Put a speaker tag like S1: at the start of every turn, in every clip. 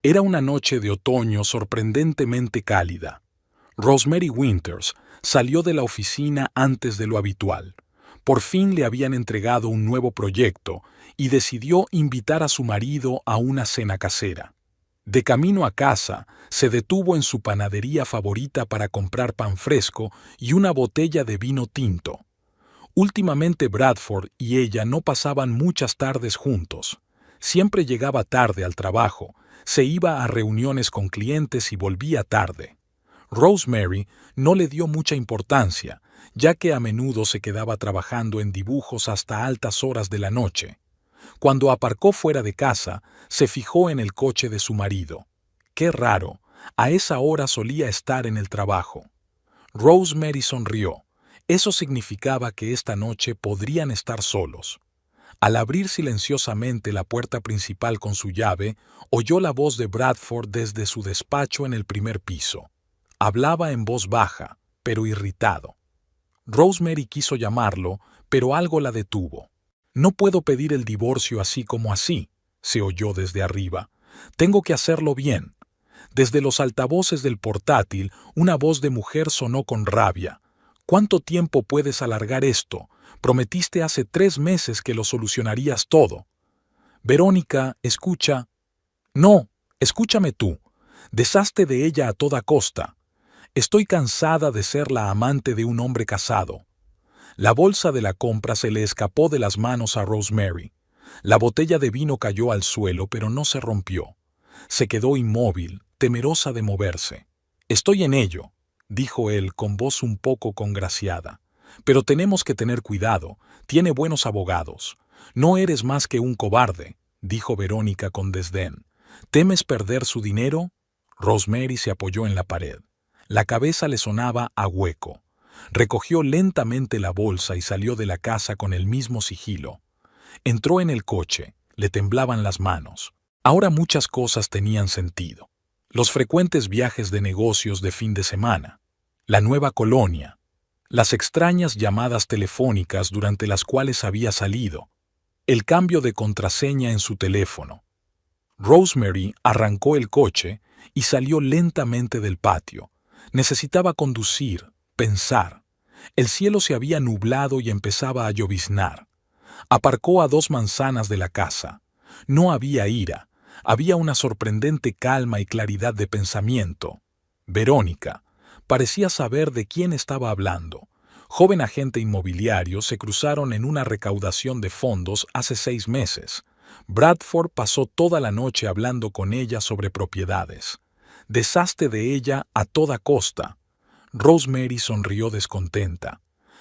S1: Era una noche de otoño sorprendentemente cálida. Rosemary Winters salió de la oficina antes de lo habitual. Por fin le habían entregado un nuevo proyecto y decidió invitar a su marido a una cena casera. De camino a casa, se detuvo en su panadería favorita para comprar pan fresco y una botella de vino tinto. Últimamente Bradford y ella no pasaban muchas tardes juntos. Siempre llegaba tarde al trabajo, se iba a reuniones con clientes y volvía tarde. Rosemary no le dio mucha importancia, ya que a menudo se quedaba trabajando en dibujos hasta altas horas de la noche. Cuando aparcó fuera de casa, se fijó en el coche de su marido. Qué raro, a esa hora solía estar en el trabajo. Rosemary sonrió. Eso significaba que esta noche podrían estar solos. Al abrir silenciosamente la puerta principal con su llave, oyó la voz de Bradford desde su despacho en el primer piso. Hablaba en voz baja, pero irritado. Rosemary quiso llamarlo, pero algo la detuvo. «No puedo pedir el divorcio así como así», se oyó desde arriba. «Tengo que hacerlo bien». Desde los altavoces del portátil, una voz de mujer sonó con rabia. «¿Cuánto tiempo puedes alargar esto? Prometiste hace 3 meses que lo solucionarías todo». «Verónica, escucha». «No, escúchame tú. Deshazte de ella a toda costa. Estoy cansada de ser la amante de un hombre casado». La bolsa de la compra se le escapó de las manos a Rosemary. La botella de vino cayó al suelo, pero no se rompió. Se quedó inmóvil, temerosa de moverse. «Estoy en ello», dijo él con voz un poco congraciada. «Pero tenemos que tener cuidado. Tiene buenos abogados». «No eres más que un cobarde», dijo Verónica con desdén. «¿Temes perder su dinero?» Rosemary se apoyó en la pared. La cabeza le sonaba a hueco. Recogió lentamente la bolsa y salió de la casa con el mismo sigilo. Entró en el coche, le temblaban las manos. Ahora muchas cosas tenían sentido. Los frecuentes viajes de negocios de fin de semana, la nueva colonia, las extrañas llamadas telefónicas durante las cuales había salido, el cambio de contraseña en su teléfono. Rosemary arrancó el coche y salió lentamente del patio. Necesitaba conducir, pensar. El cielo se había nublado y empezaba a lloviznar. Aparcó a 2 manzanas de la casa. No había ira, había una sorprendente calma y claridad de pensamiento. Verónica parecía saber de quién estaba hablando. Joven agente inmobiliario, se cruzaron en una recaudación de fondos hace 6 meses. Bradford pasó toda la noche hablando con ella sobre propiedades. Deshazte de ella a toda costa. Rosemary sonrió descontenta.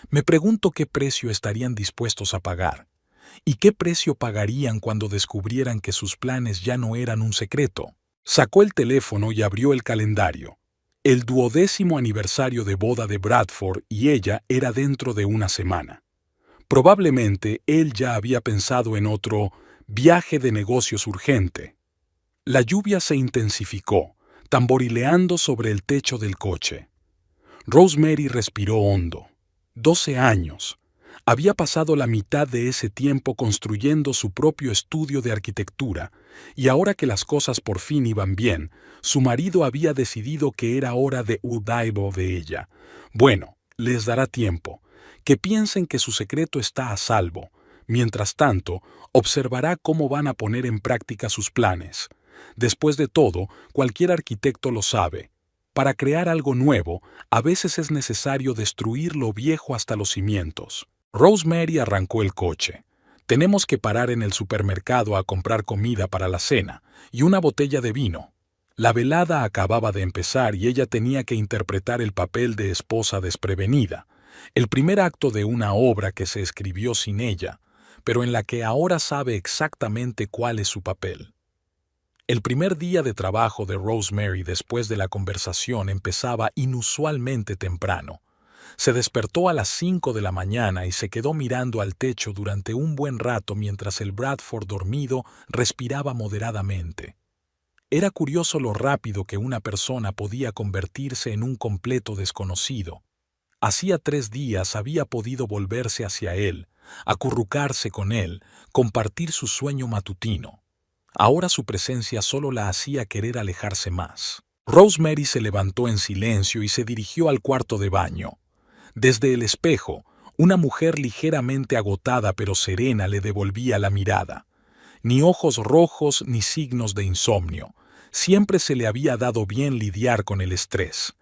S1: Me pregunto qué precio estarían dispuestos a pagar. ¿Y qué precio pagarían cuando descubrieran que sus planes ya no eran un secreto? Sacó el teléfono y abrió el calendario. El 12º aniversario de boda de Bradford y ella era dentro de una semana. Probablemente él ya había pensado en otro viaje de negocios urgente. La lluvia se intensificó, tamborileando sobre el techo del coche. Rosemary respiró hondo. 12 años. Había pasado la mitad de ese tiempo construyendo su propio estudio de arquitectura, y ahora que las cosas por fin iban bien, su marido había decidido que era hora de Udaibo de ella. Bueno, les dará tiempo. Que piensen que su secreto está a salvo. Mientras tanto, observará cómo van a poner en práctica sus planes. Después de todo, cualquier arquitecto lo sabe. Para crear algo nuevo, a veces es necesario destruir lo viejo hasta los cimientos. Rosemary arrancó el coche. Tenemos que parar en el supermercado a comprar comida para la cena y una botella de vino. La velada acababa de empezar y ella tenía que interpretar el papel de esposa desprevenida, el primer acto de una obra que se escribió sin ella, pero en la que ahora sabe exactamente cuál es su papel. El primer día de trabajo de Rosemary después de la conversación empezaba inusualmente temprano. Se despertó a las 5 de la mañana y se quedó mirando al techo durante un buen rato mientras el Bradford dormido respiraba moderadamente. Era curioso lo rápido que una persona podía convertirse en un completo desconocido. Hacía 3 días había podido volverse hacia él, acurrucarse con él, compartir su sueño matutino. Ahora su presencia solo la hacía querer alejarse más. Rosemary se levantó en silencio y se dirigió al cuarto de baño. Desde el espejo, una mujer ligeramente agotada pero serena le devolvía la mirada. Ni ojos rojos ni signos de insomnio. Siempre se le había dado bien lidiar con el estrés.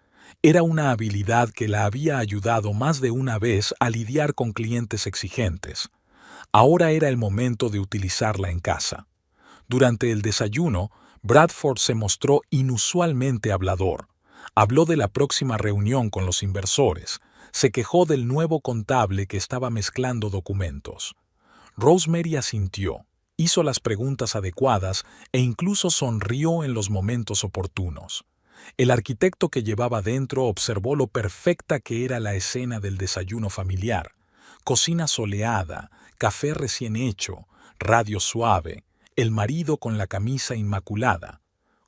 S1: Era una habilidad que la había ayudado más de una vez a lidiar con clientes exigentes. Ahora era el momento de utilizarla en casa. Durante el desayuno, Bradford se mostró inusualmente hablador. Habló de la próxima reunión con los inversores. Se quejó del nuevo contable que estaba mezclando documentos. Rosemary asintió, hizo las preguntas adecuadas e incluso sonrió en los momentos oportunos. El arquitecto que llevaba dentro observó lo perfecta que era la escena del desayuno familiar. Cocina soleada, café recién hecho, radio suave, el marido con la camisa inmaculada.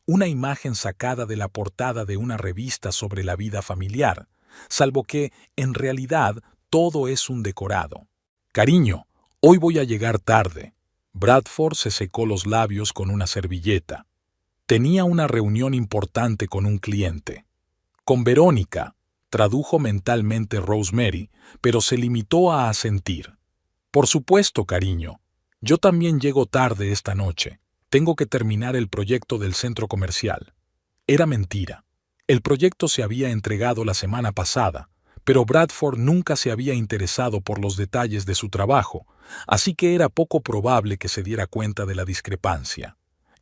S1: Una imagen sacada de la portada de una revista sobre la vida familiar, salvo que, en realidad, todo es un decorado. Cariño, hoy voy a llegar tarde. Bradford se secó los labios con una servilleta. Tenía una reunión importante con un cliente. Con Verónica, tradujo mentalmente Rosemary, pero se limitó a asentir. Por supuesto, cariño. Yo también llego tarde esta noche. Tengo que terminar el proyecto del centro comercial. Era mentira. El proyecto se había entregado la semana pasada, pero Bradford nunca se había interesado por los detalles de su trabajo, así que era poco probable que se diera cuenta de la discrepancia.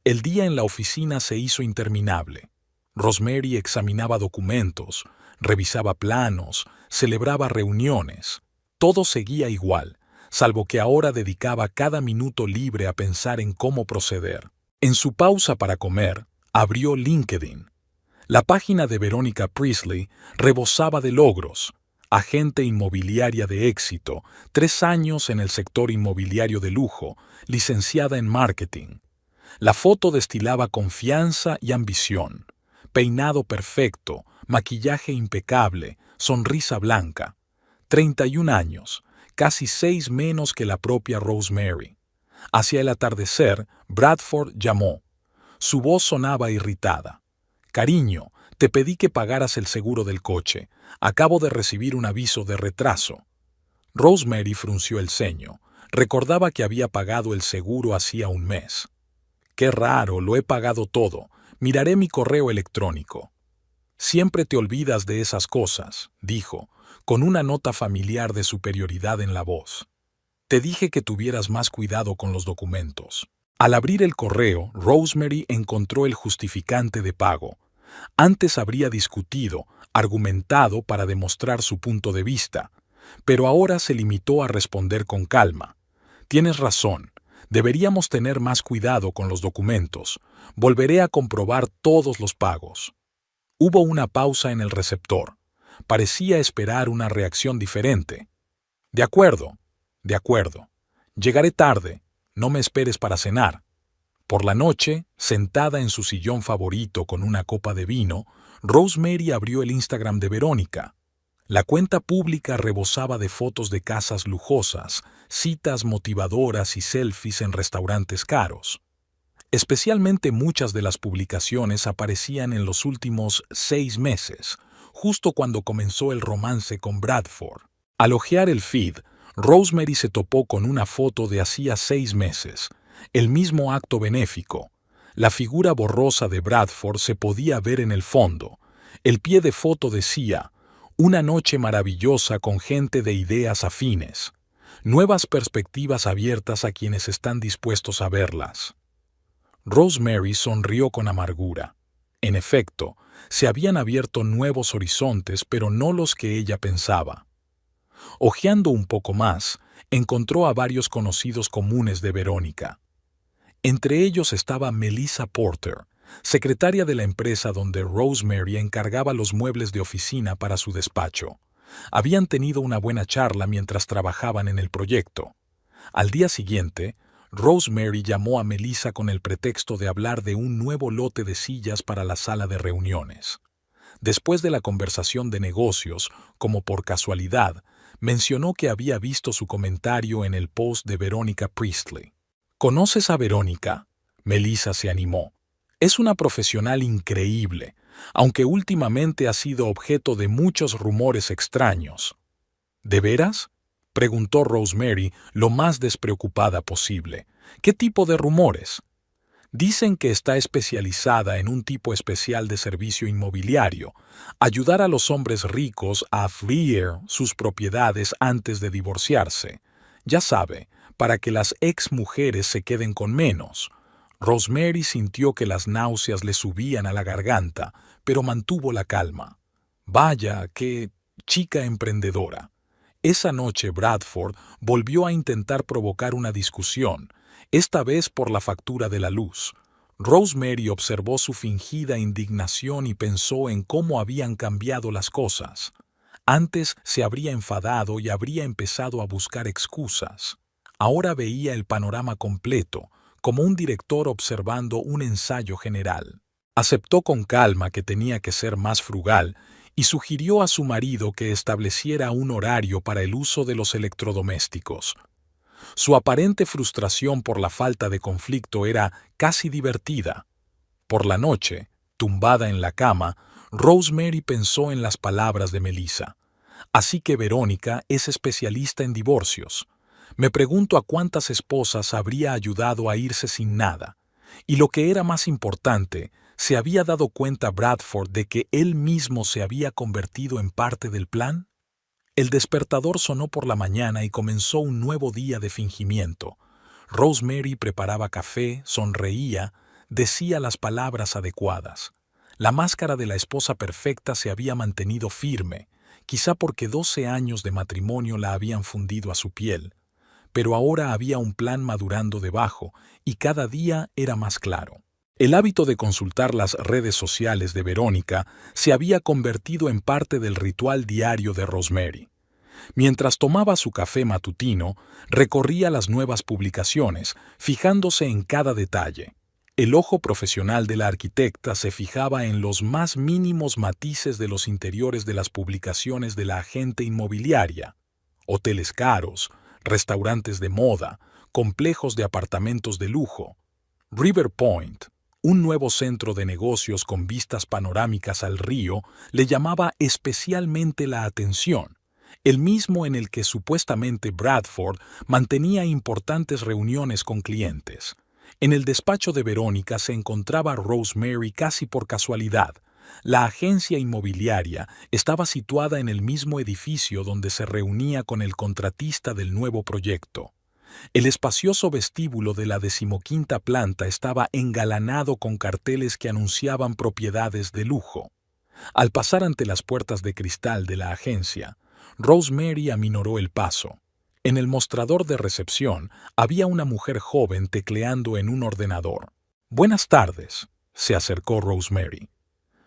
S1: El día en la oficina se hizo interminable. Rosemary examinaba documentos, revisaba planos, celebraba reuniones. Todo seguía igual, salvo que ahora dedicaba cada minuto libre a pensar en cómo proceder. En su pausa para comer, abrió LinkedIn. La página de Verónica Priestley rebosaba de logros. Agente inmobiliaria de éxito, 3 años en el sector inmobiliario de lujo, licenciada en marketing. La foto destilaba confianza y ambición. Peinado perfecto, maquillaje impecable, sonrisa blanca. 31 años, casi 6 menos que la propia Rosemary. Hacia el atardecer, Bradford llamó. Su voz sonaba irritada. Cariño, te pedí que pagaras el seguro del coche. Acabo de recibir un aviso de retraso. Rosemary frunció el ceño. Recordaba que había pagado el seguro hacía un mes. Qué raro, lo he pagado todo. Miraré mi correo electrónico. Siempre te olvidas de esas cosas, dijo, con una nota familiar de superioridad en la voz. Te dije que tuvieras más cuidado con los documentos. Al abrir el correo, Rosemary encontró el justificante de pago. Antes habría discutido, argumentado para demostrar su punto de vista, pero ahora se limitó a responder con calma. Tienes razón, deberíamos tener más cuidado con los documentos. Volveré a comprobar todos los pagos. Hubo una pausa en el receptor. Parecía esperar una reacción diferente. De acuerdo. Llegaré tarde. No me esperes para cenar. Por la noche, sentada en su sillón favorito con una copa de vino, Rosemary abrió el Instagram de Verónica. La cuenta pública rebosaba de fotos de casas lujosas, citas motivadoras y selfies en restaurantes caros. Especialmente muchas de las publicaciones aparecían en los últimos 6 meses, justo cuando comenzó el romance con Bradford. Al hojear el feed, Rosemary se topó con una foto de hacía 6 meses, el mismo acto benéfico. La figura borrosa de Bradford se podía ver en el fondo. El pie de foto decía, una noche maravillosa con gente de ideas afines. Nuevas perspectivas abiertas a quienes están dispuestos a verlas. Rosemary sonrió con amargura. En efecto, se habían abierto nuevos horizontes, pero no los que ella pensaba. Hojeando un poco más, encontró a varios conocidos comunes de Verónica. Entre ellos estaba Melissa Porter, secretaria de la empresa donde Rosemary encargaba los muebles de oficina para su despacho. Habían tenido una buena charla mientras trabajaban en el proyecto. Al día siguiente, Rosemary llamó a Melissa con el pretexto de hablar de un nuevo lote de sillas para la sala de reuniones. Después de la conversación de negocios, como por casualidad, mencionó que había visto su comentario en el post de Verónica Priestley. ¿Conoces a Verónica? Melissa se animó. Es una profesional increíble, aunque últimamente ha sido objeto de muchos rumores extraños. ¿De veras?, preguntó Rosemary lo más despreocupada posible. ¿Qué tipo de rumores? Dicen que está especializada en un tipo especial de servicio inmobiliario, ayudar a los hombres ricos a fleer sus propiedades antes de divorciarse. Ya sabe, para que las ex mujeres se queden con menos. Rosemary sintió que las náuseas le subían a la garganta, pero mantuvo la calma. Vaya, qué chica emprendedora. Esa noche Bradford volvió a intentar provocar una discusión, esta vez por la factura de la luz. Rosemary observó su fingida indignación y pensó en cómo habían cambiado las cosas. Antes se habría enfadado y habría empezado a buscar excusas. Ahora veía el panorama completo, como un director observando un ensayo general. Aceptó con calma que tenía que ser más frugal y sugirió a su marido que estableciera un horario para el uso de los electrodomésticos. Su aparente frustración por la falta de conflicto era casi divertida. Por la noche, tumbada en la cama, Rosemary pensó en las palabras de Melissa. Así que Verónica es especialista en divorcios. Me pregunto a cuántas esposas habría ayudado a irse sin nada. Y lo que era más importante, ¿se había dado cuenta Bradford de que él mismo se había convertido en parte del plan? El despertador sonó por la mañana y comenzó un nuevo día de fingimiento. Rosemary preparaba café, sonreía, decía las palabras adecuadas. La máscara de la esposa perfecta se había mantenido firme, quizá porque 12 años de matrimonio la habían fundido a su piel. Pero ahora había un plan madurando debajo, y cada día era más claro. El hábito de consultar las redes sociales de Verónica se había convertido en parte del ritual diario de Rosemary. Mientras tomaba su café matutino, recorría las nuevas publicaciones, fijándose en cada detalle. El ojo profesional de la arquitecta se fijaba en los más mínimos matices de los interiores de las publicaciones de la agente inmobiliaria. Hoteles caros, restaurantes de moda, complejos de apartamentos de lujo. River Point, un nuevo centro de negocios con vistas panorámicas al río, le llamaba especialmente la atención, el mismo en el que supuestamente Bradford mantenía importantes reuniones con clientes. En el despacho de Verónica se encontraba Rosemary casi por casualidad. La agencia inmobiliaria estaba situada en el mismo edificio donde se reunía con el contratista del nuevo proyecto. El espacioso vestíbulo de la 15ª planta estaba engalanado con carteles que anunciaban propiedades de lujo. Al pasar ante las puertas de cristal de la agencia, Rosemary aminoró el paso. En el mostrador de recepción había una mujer joven tecleando en un ordenador. «Buenas tardes», se acercó Rosemary.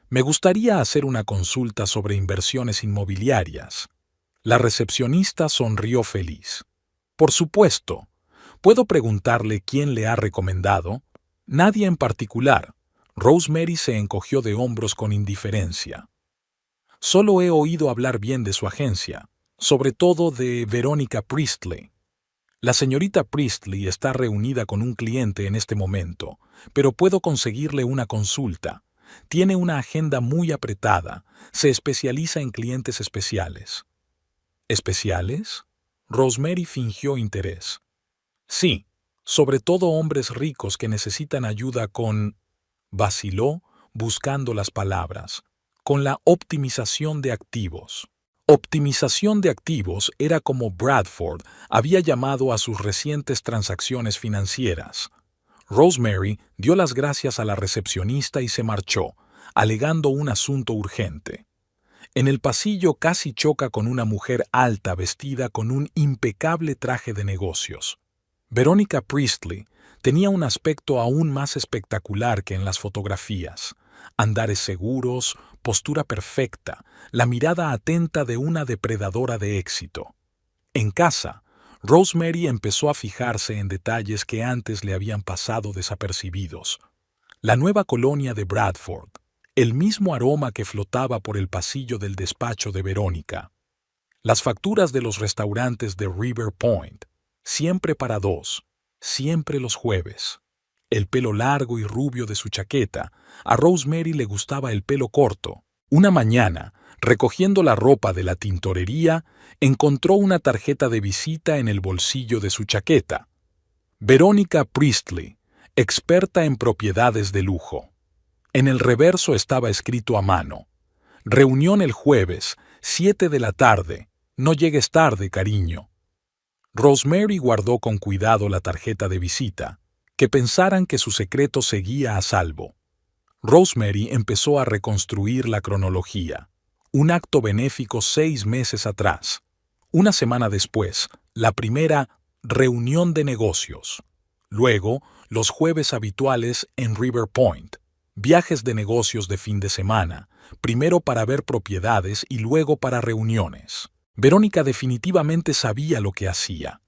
S1: «Me gustaría hacer una consulta sobre inversiones inmobiliarias». La recepcionista sonrió feliz. «Por supuesto. ¿Puedo preguntarle quién le ha recomendado?» «Nadie en particular». Rosemary se encogió de hombros con indiferencia. «Solo he oído hablar bien de su agencia, sobre todo de Verónica Priestley. La señorita Priestley está reunida con un cliente en este momento, pero puedo conseguirle una consulta. Tiene una agenda muy apretada, se especializa en clientes especiales». «¿Especiales?». Rosemary fingió interés. «Sí, sobre todo hombres ricos que necesitan ayuda con…» Vaciló, buscando las palabras. «Con la optimización de activos». Optimización de activos era como Bradford había llamado a sus recientes transacciones financieras. Rosemary dio las gracias a la recepcionista y se marchó, alegando un asunto urgente. En el pasillo casi choca con una mujer alta vestida con un impecable traje de negocios. Verónica Priestley tenía un aspecto aún más espectacular que en las fotografías. Andares seguros, postura perfecta, la mirada atenta de una depredadora de éxito. En casa, Rosemary empezó a fijarse en detalles que antes le habían pasado desapercibidos. La nueva colonia de Bradford, el mismo aroma que flotaba por el pasillo del despacho de Verónica. Las facturas de los restaurantes de River Point, siempre para dos, siempre los jueves. el pelo largo y rubio de su chaqueta. A Rosemary le gustaba el pelo corto. Una mañana, recogiendo la ropa de la tintorería, encontró una tarjeta de visita en el bolsillo de su chaqueta. Verónica Priestley, experta en propiedades de lujo. En el reverso estaba escrito a mano: reunión el jueves, 7 de la tarde. No llegues tarde, cariño. Rosemary guardó con cuidado la tarjeta de visita. Que pensaran que su secreto seguía a salvo. Rosemary empezó a reconstruir la cronología. Un acto benéfico 6 meses atrás. Una semana después, la primera reunión de negocios. Luego, los jueves habituales en River Point. Viajes de negocios de fin de semana, primero para ver propiedades y luego para reuniones. Verónica definitivamente sabía lo que hacía.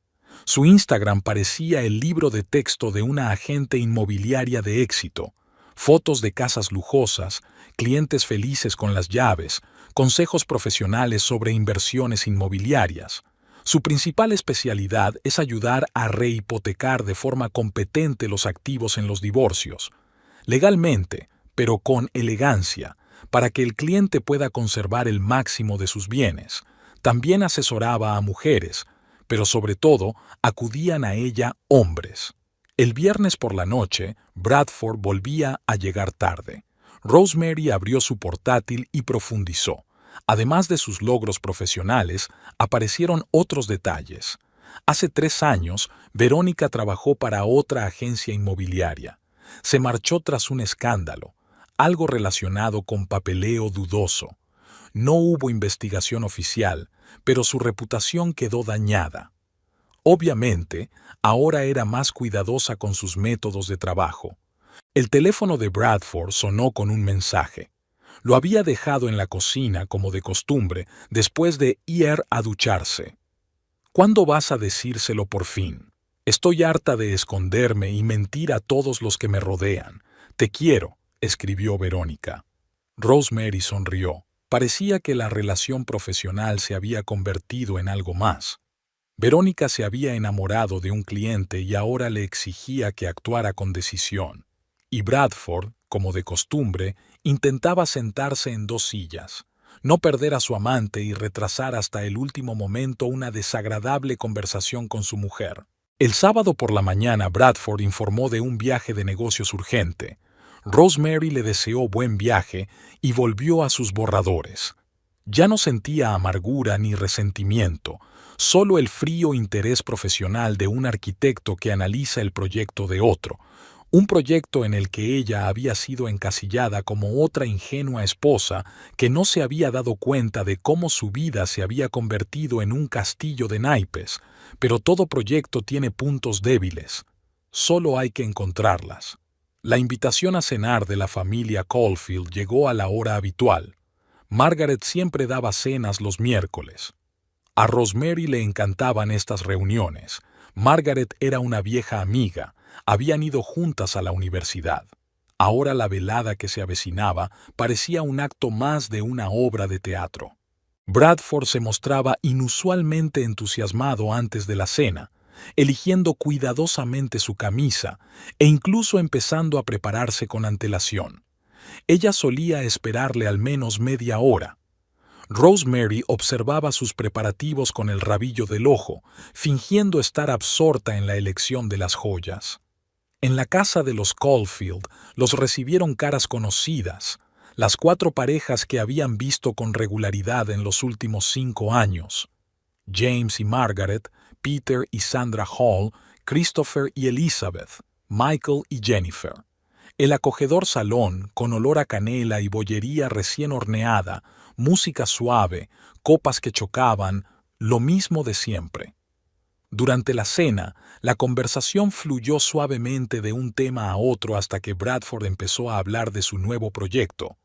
S1: Su Instagram parecía el libro de texto de una agente inmobiliaria de éxito. Fotos de casas lujosas, clientes felices con las llaves, consejos profesionales sobre inversiones inmobiliarias. Su principal especialidad es ayudar a rehipotecar de forma competente los activos en los divorcios. Legalmente, pero con elegancia, para que el cliente pueda conservar el máximo de sus bienes. También asesoraba a mujeres, pero sobre todo acudían a ella hombres. El viernes por la noche, Bradford volvía a llegar tarde. Rosemary abrió su portátil y profundizó. Además de sus logros profesionales, aparecieron otros detalles. Hace 3 años, Verónica trabajó para otra agencia inmobiliaria. Se marchó tras un escándalo, algo relacionado con papeleo dudoso. No hubo investigación oficial, pero su reputación quedó dañada. Obviamente, ahora era más cuidadosa con sus métodos de trabajo. El teléfono de Bradford sonó con un mensaje. Lo había dejado en la cocina como de costumbre después de ir a ducharse. ¿Cuándo vas a decírselo por fin? Estoy harta de esconderme y mentir a todos los que me rodean. Te quiero, escribió Verónica. Rosemary sonrió. Parecía que la relación profesional se había convertido en algo más. Verónica se había enamorado de un cliente y ahora le exigía que actuara con decisión. Y Bradford, como de costumbre, intentaba sentarse en 2 sillas, no perder a su amante y retrasar hasta el último momento una desagradable conversación con su mujer. El sábado por la mañana Bradford informó de un viaje de negocios urgente. Rosemary le deseó buen viaje y volvió a sus borradores. Ya no sentía amargura ni resentimiento, solo el frío interés profesional de un arquitecto que analiza el proyecto de otro, un proyecto en el que ella había sido encasillada como otra ingenua esposa que no se había dado cuenta de cómo su vida se había convertido en un castillo de naipes, pero todo proyecto tiene puntos débiles. Solo hay que encontrarlas. La invitación a cenar de la familia Caulfield llegó a la hora habitual. Margaret siempre daba cenas los miércoles. A Rosemary le encantaban estas reuniones. Margaret era una vieja amiga, habían ido juntas a la universidad. Ahora la velada que se avecinaba parecía un acto más de una obra de teatro. Bradford se mostraba inusualmente entusiasmado antes de la cena, eligiendo cuidadosamente su camisa e incluso empezando a prepararse con antelación. Ella solía esperarle al menos media hora. Rosemary observaba sus preparativos con el rabillo del ojo, fingiendo estar absorta en la elección de las joyas. En la casa de los Caulfield los recibieron caras conocidas, las 4 parejas que habían visto con regularidad en los últimos 5 años. James y Margaret, Peter y Sandra Hall, Christopher y Elizabeth, Michael y Jennifer. El acogedor salón, con olor a canela y bollería recién horneada, música suave, copas que chocaban, lo mismo de siempre. Durante la cena, la conversación fluyó suavemente de un tema a otro hasta que Bradford empezó a hablar de su nuevo proyecto.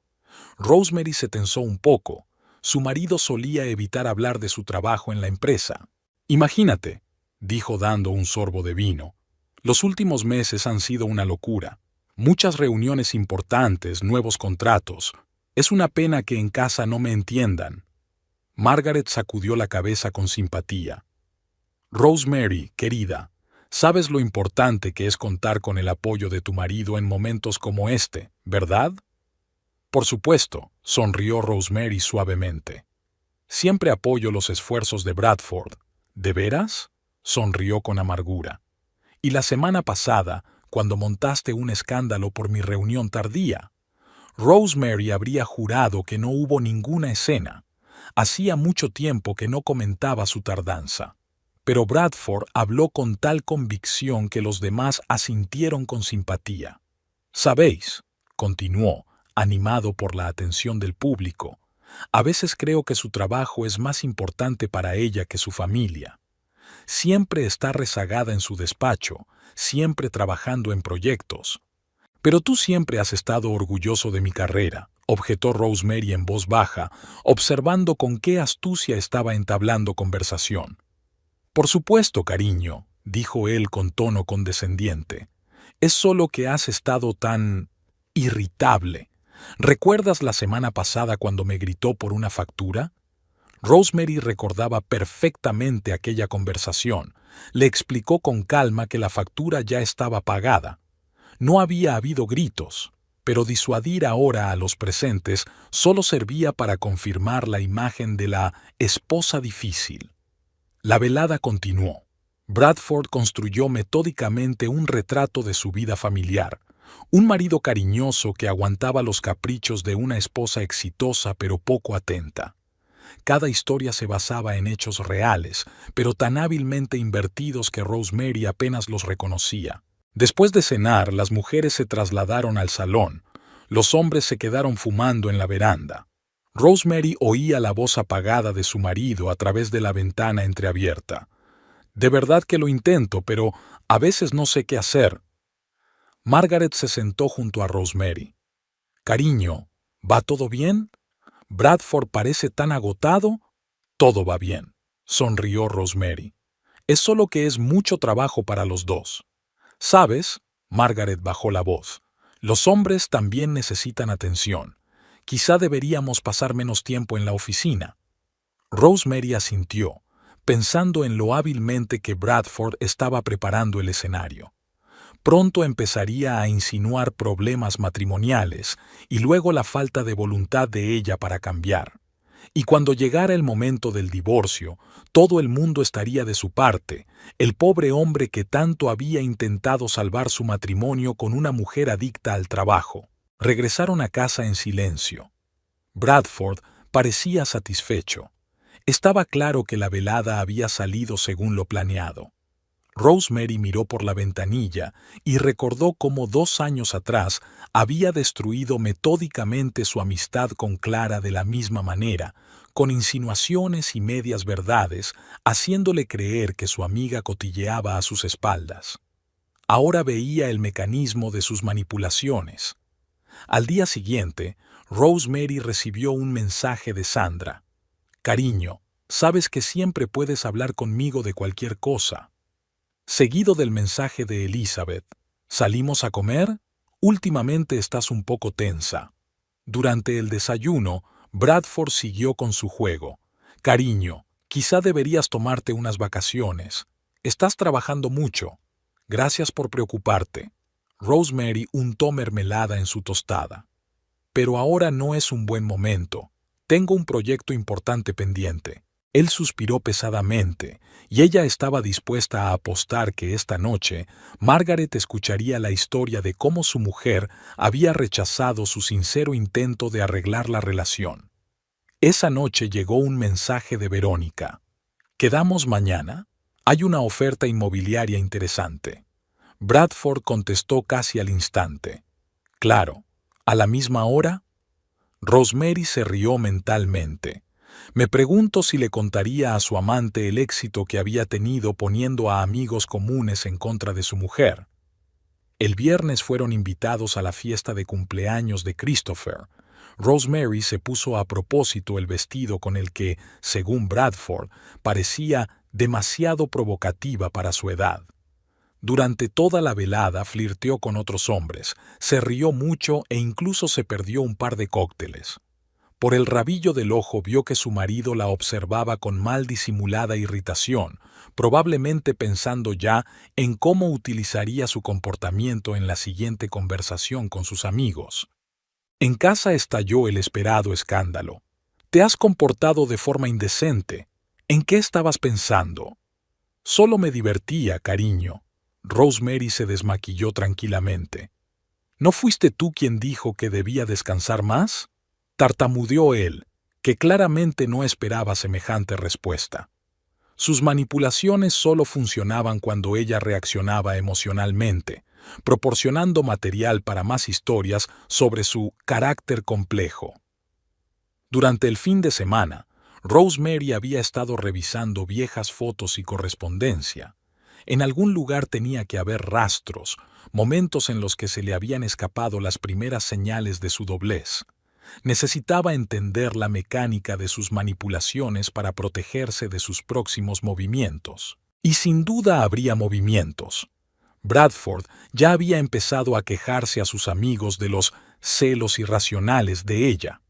S1: Rosemary se tensó un poco. Su marido solía evitar hablar de su trabajo en la empresa. Imagínate, dijo dando un sorbo de vino. Los últimos meses han sido una locura. Muchas reuniones importantes, nuevos contratos. Es una pena que en casa no me entiendan. Margaret sacudió la cabeza con simpatía. Rosemary, querida, Sabes lo importante que es contar con el apoyo de tu marido en momentos como este, ¿verdad? Por supuesto, sonrió Rosemary suavemente. Siempre apoyo los esfuerzos de Bradford. ¿De veras? Sonrió con amargura. Y la semana pasada, cuando montaste un escándalo por mi reunión tardía. Rosemary habría jurado que no hubo ninguna escena. Hacía mucho tiempo que no comentaba su tardanza. Pero Bradford habló con tal convicción que los demás asintieron con simpatía. «Sabéis», continuó, animado por la atención del público, «a veces creo que su trabajo es más importante para ella que su familia. Siempre está rezagada en su despacho, siempre trabajando en proyectos. Pero tú siempre has estado orgulloso de mi carrera», objetó Rosemary en voz baja, observando con qué astucia estaba entablando conversación. «Por supuesto, cariño», dijo él con tono condescendiente. «Es solo que has estado tan irritable. ¿Recuerdas la semana pasada cuando me gritó por una factura?» Rosemary recordaba perfectamente aquella conversación. Le explicó con calma que la factura ya estaba pagada. No había habido gritos, pero disuadir ahora a los presentes solo servía para confirmar la imagen de la esposa difícil. La velada continuó. Bradford construyó metódicamente un retrato de su vida familiar, un marido cariñoso que aguantaba los caprichos de una esposa exitosa pero poco atenta. Cada historia se basaba en hechos reales, pero tan hábilmente invertidos que Rosemary apenas los reconocía. Después de cenar, las mujeres se trasladaron al salón. Los hombres se quedaron fumando en la veranda. Rosemary oía la voz apagada de su marido a través de la ventana entreabierta. «De verdad que lo intento, pero a veces no sé qué hacer». Margaret se sentó junto a Rosemary. «Cariño, ¿va todo bien? Bradford parece tan agotado». «Todo va bien», sonrió Rosemary. «Es solo que es mucho trabajo para los dos. ¿Sabes?», Margaret bajó la voz, «los hombres también necesitan atención. Quizá deberíamos pasar menos tiempo en la oficina». Rosemary asintió, pensando en lo hábilmente que Bradford estaba preparando el escenario. Pronto empezaría a insinuar problemas matrimoniales y luego la falta de voluntad de ella para cambiar. Y cuando llegara el momento del divorcio, todo el mundo estaría de su parte, el pobre hombre que tanto había intentado salvar su matrimonio con una mujer adicta al trabajo. Regresaron a casa en silencio. Bradford parecía satisfecho. Estaba claro que la velada había salido según lo planeado. Rosemary miró por la ventanilla y recordó cómo 2 años atrás había destruido metódicamente su amistad con Clara de la misma manera, con insinuaciones y medias verdades, haciéndole creer que su amiga cotilleaba a sus espaldas. Ahora veía el mecanismo de sus manipulaciones. Al día siguiente, Rosemary recibió un mensaje de Sandra. «Cariño, sabes que siempre puedes hablar conmigo de cualquier cosa». Seguido del mensaje de Elizabeth. «¿Salimos a comer? Últimamente estás un poco tensa». Durante el desayuno, Bradford siguió con su juego. «Cariño, quizá deberías tomarte unas vacaciones. Estás trabajando mucho. Gracias por preocuparte». Rosemary untó mermelada en su tostada. «Pero ahora no es un buen momento. Tengo un proyecto importante pendiente». Él suspiró pesadamente, y ella estaba dispuesta a apostar que esta noche Margaret escucharía la historia de cómo su mujer había rechazado su sincero intento de arreglar la relación. Esa noche llegó un mensaje de Verónica. «¿Quedamos mañana? Hay una oferta inmobiliaria interesante». Bradford contestó casi al instante. «Claro, ¿a la misma hora?» Rosemary se rió mentalmente. Me pregunto si le contaría a su amante el éxito que había tenido poniendo a amigos comunes en contra de su mujer. El viernes fueron invitados a la fiesta de cumpleaños de Christopher. Rosemary se puso a propósito el vestido con el que, según Bradford, parecía demasiado provocativa para su edad. Durante toda la velada flirteó con otros hombres, se rió mucho e incluso se perdió un par de cócteles. Por el rabillo del ojo vio que su marido la observaba con mal disimulada irritación, probablemente pensando ya en cómo utilizaría su comportamiento en la siguiente conversación con sus amigos. En casa estalló el esperado escándalo. «Te has comportado de forma indecente. ¿En qué estabas pensando?» «Solo me divertía, cariño». Rosemary se desmaquilló tranquilamente. «¿No fuiste tú quien dijo que debía descansar más?», tartamudeó él, que claramente no esperaba semejante respuesta. Sus manipulaciones solo funcionaban cuando ella reaccionaba emocionalmente, proporcionando material para más historias sobre su carácter complejo. Durante el fin de semana, Rosemary había estado revisando viejas fotos y correspondencia. En algún lugar tenía que haber rastros, momentos en los que se le habían escapado las primeras señales de su doblez. Necesitaba entender la mecánica de sus manipulaciones para protegerse de sus próximos movimientos. Y sin duda habría movimientos. Bradford ya había empezado a quejarse a sus amigos de los celos irracionales de ella.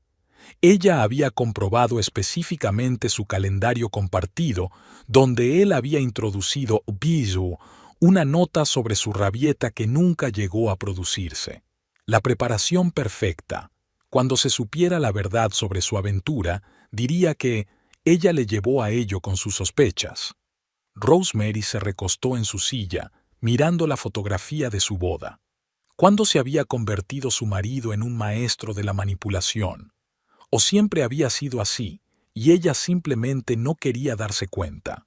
S1: Ella había comprobado específicamente su calendario compartido, donde él había introducido Bijou, una nota sobre su rabieta que nunca llegó a producirse. La preparación perfecta. Cuando se supiera la verdad sobre su aventura, diría que ella le llevó a ello con sus sospechas. Rosemary se recostó en su silla, mirando la fotografía de su boda. ¿Cuándo se había convertido su marido en un maestro de la manipulación? ¿O siempre había sido así, y ella simplemente no quería darse cuenta?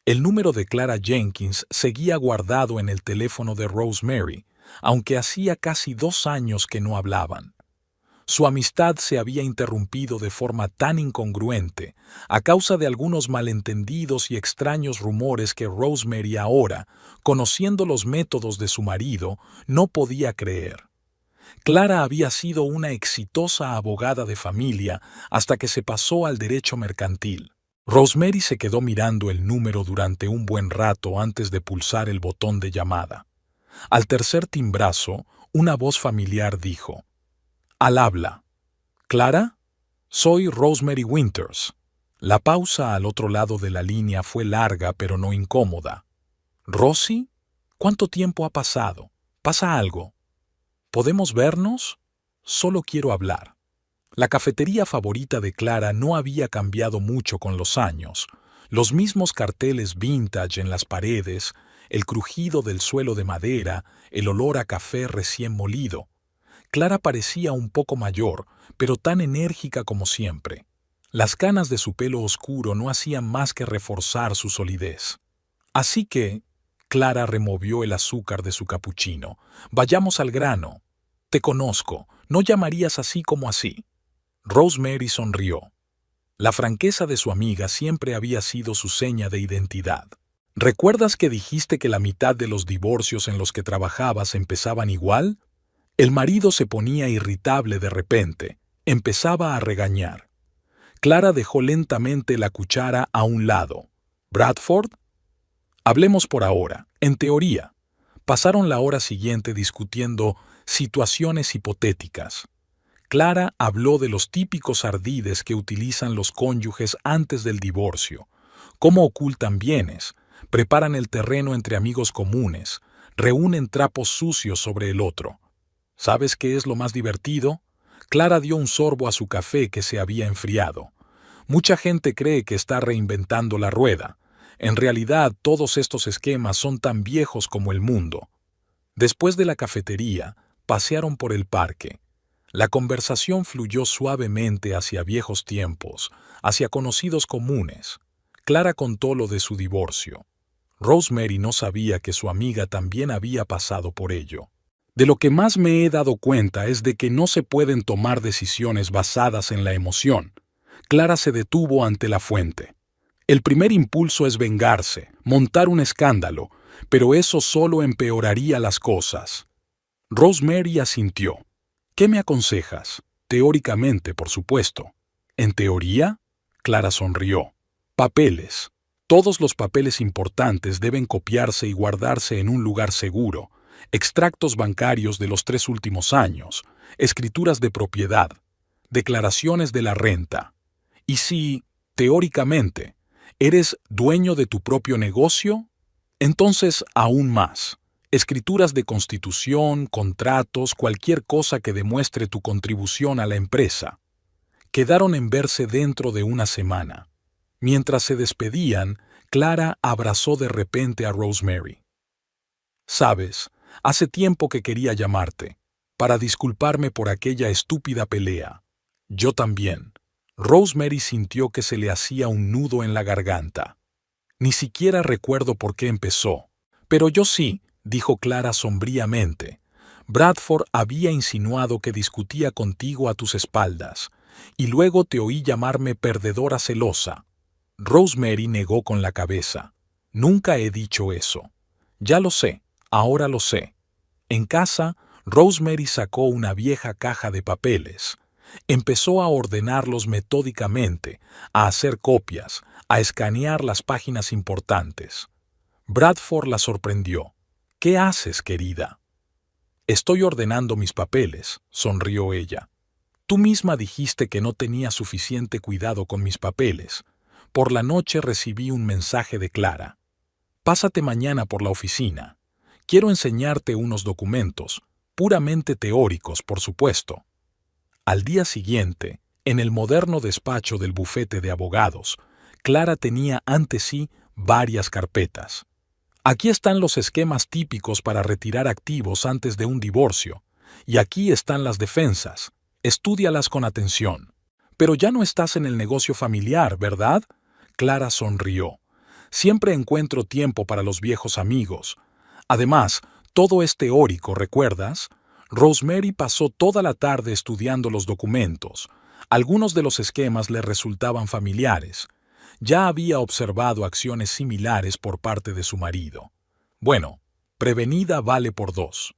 S1: El número de Clara Jenkins seguía guardado en el teléfono de Rosemary, aunque hacía casi 2 años que no hablaban. Su amistad se había interrumpido de forma tan incongruente a causa de algunos malentendidos y extraños rumores que Rosemary ahora, conociendo los métodos de su marido, no podía creer. Clara había sido una exitosa abogada de familia hasta que se pasó al derecho mercantil. Rosemary se quedó mirando el número durante un buen rato antes de pulsar el botón de llamada. Al tercer timbrazo, una voz familiar dijo: «Al habla». «¿Clara? Soy Rosemary Winters». La pausa al otro lado de la línea fue larga pero no incómoda. «¿Rosie? ¿Cuánto tiempo ha pasado? ¿Pasa algo? ¿Podemos vernos? Solo quiero hablar». La cafetería favorita de Clara no había cambiado mucho con los años. Los mismos carteles vintage en las paredes, el crujido del suelo de madera, el olor a café recién molido. Clara parecía un poco mayor, pero tan enérgica como siempre. Las canas de su pelo oscuro no hacían más que reforzar su solidez. Así que, Clara removió el azúcar de su capuchino. «Vayamos al grano. Te conozco, no llamarías así como así». Rosemary sonrió. La franqueza de su amiga siempre había sido su seña de identidad. «¿Recuerdas que dijiste que la mitad de los divorcios en los que trabajabas empezaban igual?» El marido se ponía irritable de repente, empezaba a regañar. Clara dejó lentamente la cuchara a un lado. «¿Bradford?» «Hablemos por ahora, en teoría». Pasaron la hora siguiente discutiendo situaciones hipotéticas. Clara habló de los típicos ardides que utilizan los cónyuges antes del divorcio, cómo ocultan bienes, preparan el terreno entre amigos comunes, reúnen trapos sucios sobre el otro. ¿Sabes qué es lo más divertido? Clara dio un sorbo a su café que se había enfriado. Mucha gente cree que está reinventando la rueda. En realidad, todos estos esquemas son tan viejos como el mundo. Después de la cafetería, pasearon por el parque. La conversación fluyó suavemente hacia viejos tiempos, hacia conocidos comunes. Clara contó lo de su divorcio. Rosemary no sabía que su amiga también había pasado por ello. «De lo que más me he dado cuenta es de que no se pueden tomar decisiones basadas en la emoción». Clara se detuvo ante la fuente. «El primer impulso es vengarse, montar un escándalo, pero eso solo empeoraría las cosas». Rosemary asintió. «¿Qué me aconsejas?» «Teóricamente, por supuesto». «¿En teoría?» Clara sonrió. «Papeles. Todos los papeles importantes deben copiarse y guardarse en un lugar seguro. Extractos bancarios de los 3 últimos años, escrituras de propiedad. declaraciones de la renta. Y si, teóricamente, eres dueño de tu propio negocio, entonces aún más. Escrituras de constitución, contratos, cualquier cosa que demuestre tu contribución a la empresa. Quedaron en verse dentro de una semana. Mientras se despedían, Clara abrazó de repente a Rosemary. Sabes, hace tiempo que quería llamarte, para disculparme por aquella estúpida pelea. Yo también. Rosemary sintió que se le hacía un nudo en la garganta. Ni siquiera recuerdo por qué empezó. Pero yo sí, dijo Clara sombríamente. Bradford había insinuado que discutía contigo a tus espaldas, y luego te oí llamarme perdedora celosa. Rosemary negó con la cabeza. Nunca he dicho eso. Ya lo sé, ahora lo sé. En casa, Rosemary sacó una vieja caja de papeles. Empezó a ordenarlos metódicamente, a hacer copias, a escanear las páginas importantes. Bradford la sorprendió. ¿Qué haces, querida? Estoy ordenando mis papeles, sonrió ella. Tú misma dijiste que no tenía suficiente cuidado con mis papeles. Por la noche recibí un mensaje de Clara. Pásate mañana por la oficina. Quiero enseñarte unos documentos, puramente teóricos, por supuesto. Al día siguiente, en el moderno despacho del bufete de abogados, Clara tenía ante sí varias carpetas. Aquí están los esquemas típicos para retirar activos antes de un divorcio, y aquí están las defensas. Estúdialas con atención. Pero ya no estás en el negocio familiar, ¿verdad? Clara sonrió. Siempre encuentro tiempo para los viejos amigos. Además, todo es teórico, ¿recuerdas? Rosemary pasó toda la tarde estudiando los documentos. Algunos de los esquemas le resultaban familiares. Ya había observado acciones similares por parte de su marido. Bueno, prevenida vale por dos.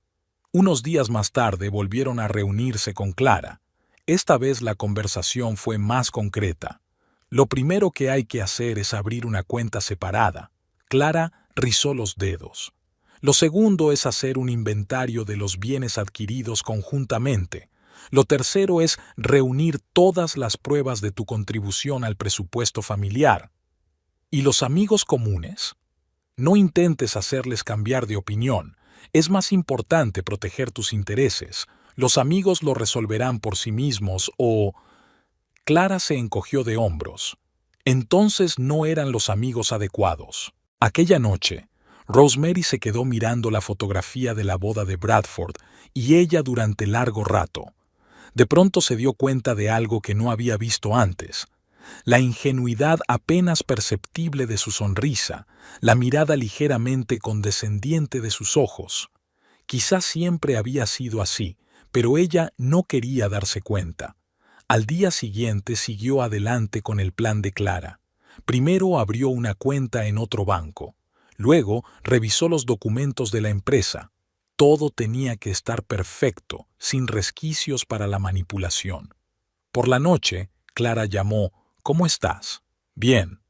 S1: Unos días más tarde volvieron a reunirse con Clara. Esta vez la conversación fue más concreta. Lo primero que hay que hacer es abrir una cuenta separada. Clara rizó los dedos. Lo segundo es hacer un inventario de los bienes adquiridos conjuntamente. Lo tercero es reunir todas las pruebas de tu contribución al presupuesto familiar. ¿Y los amigos comunes? No intentes hacerles cambiar de opinión. Es más importante proteger tus intereses. Los amigos lo resolverán por sí mismos o... Clara se encogió de hombros. Entonces no eran los amigos adecuados. Aquella noche, Rosemary se quedó mirando la fotografía de la boda de Bradford y ella durante largo rato. De pronto se dio cuenta de algo que no había visto antes. La ingenuidad apenas perceptible de su sonrisa, la mirada ligeramente condescendiente de sus ojos. Quizás siempre había sido así, pero ella no quería darse cuenta. Al día siguiente siguió adelante con el plan de Clara. Primero abrió una cuenta en otro banco. Luego revisó los documentos de la empresa. Todo tenía que estar perfecto, sin resquicios para la manipulación. Por la noche, Clara llamó: ¿Cómo estás? Bien.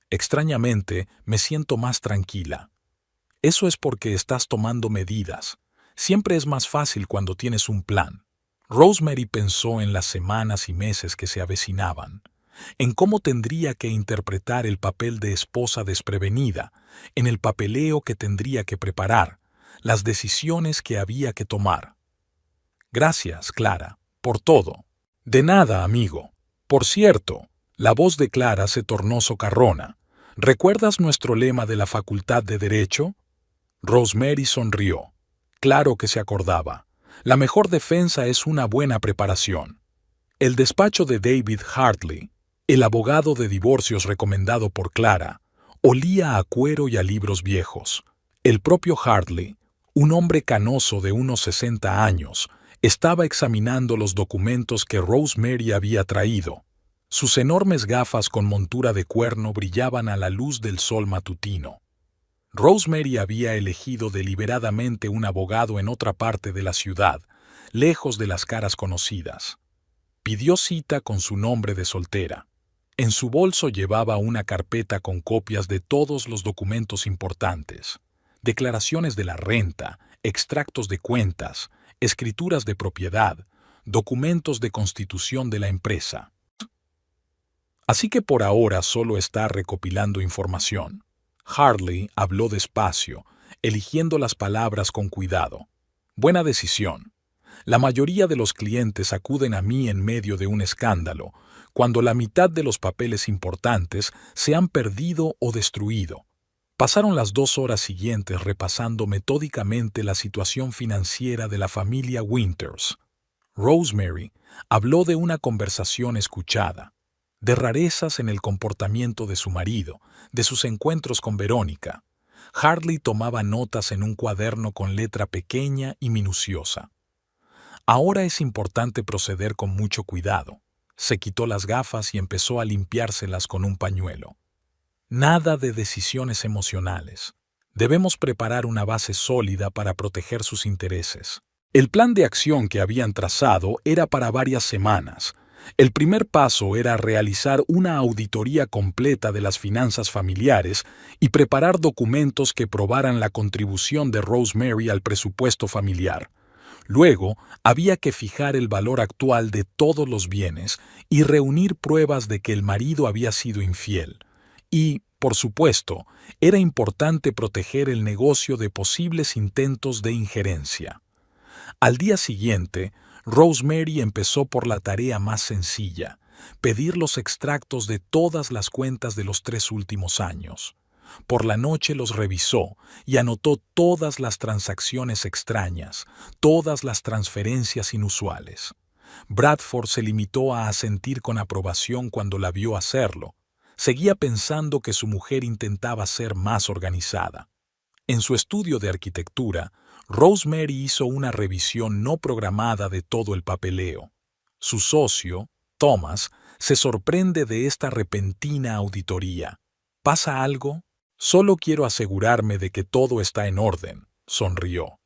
S1: Extrañamente, me siento más tranquila. Eso es porque estás tomando medidas. Siempre es más fácil cuando tienes un plan. Rosemary pensó en las semanas y meses que se avecinaban, en cómo tendría que interpretar el papel de esposa desprevenida, en el papeleo que tendría que preparar, las decisiones que había que tomar. Gracias, Clara, por todo. De nada, amigo. Por cierto, la voz de Clara se tornó socarrona. ¿Recuerdas nuestro lema de la Facultad de Derecho? Rosemary sonrió. Claro que se acordaba. La mejor defensa es una buena preparación. El despacho de David Hartley, el abogado de divorcios recomendado por Clara, olía a cuero y a libros viejos. El propio Hartley, un hombre canoso de unos 60 años, estaba examinando los documentos que Rosemary había traído. Sus enormes gafas con montura de cuerno brillaban a la luz del sol matutino. Rosemary había elegido deliberadamente un abogado en otra parte de la ciudad, lejos de las caras conocidas. Pidió cita con su nombre de soltera. En su bolso llevaba una carpeta con copias de todos los documentos importantes: declaraciones de la renta, extractos de cuentas, escrituras de propiedad, documentos de constitución de la empresa. Así que por ahora solo está recopilando información. Hartley habló despacio, eligiendo las palabras con cuidado. Buena decisión. La mayoría de los clientes acuden a mí en medio de un escándalo, cuando la mitad de los papeles importantes se han perdido o destruido. Pasaron las 2 horas siguientes repasando metódicamente la situación financiera de la familia Winters. Rosemary habló de una conversación escuchada, de rarezas en el comportamiento de su marido, de sus encuentros con Verónica. Hartley tomaba notas en un cuaderno con letra pequeña y minuciosa. Ahora es importante proceder con mucho cuidado. Se quitó las gafas y empezó a limpiárselas con un pañuelo. Nada de decisiones emocionales. Debemos preparar una base sólida para proteger sus intereses. El plan de acción que habían trazado era para varias semanas. El primer paso era realizar una auditoría completa de las finanzas familiares y preparar documentos que probaran la contribución de Rosemary al presupuesto familiar. Luego, había que fijar el valor actual de todos los bienes y reunir pruebas de que el marido había sido infiel. Y, por supuesto, era importante proteger el negocio de posibles intentos de injerencia. Al día siguiente, Rosemary empezó por la tarea más sencilla, pedir los extractos de todas las cuentas de los 3 últimos años. Por la noche los revisó y anotó todas las transacciones extrañas, todas las transferencias inusuales. Bradford se limitó a asentir con aprobación cuando la vio hacerlo. Seguía pensando que su mujer intentaba ser más organizada. En su estudio de arquitectura, Rosemary hizo una revisión no programada de todo el papeleo. Su socio, Thomas, se sorprende de esta repentina auditoría. ¿Pasa algo? Solo quiero asegurarme de que todo está en orden, sonrió.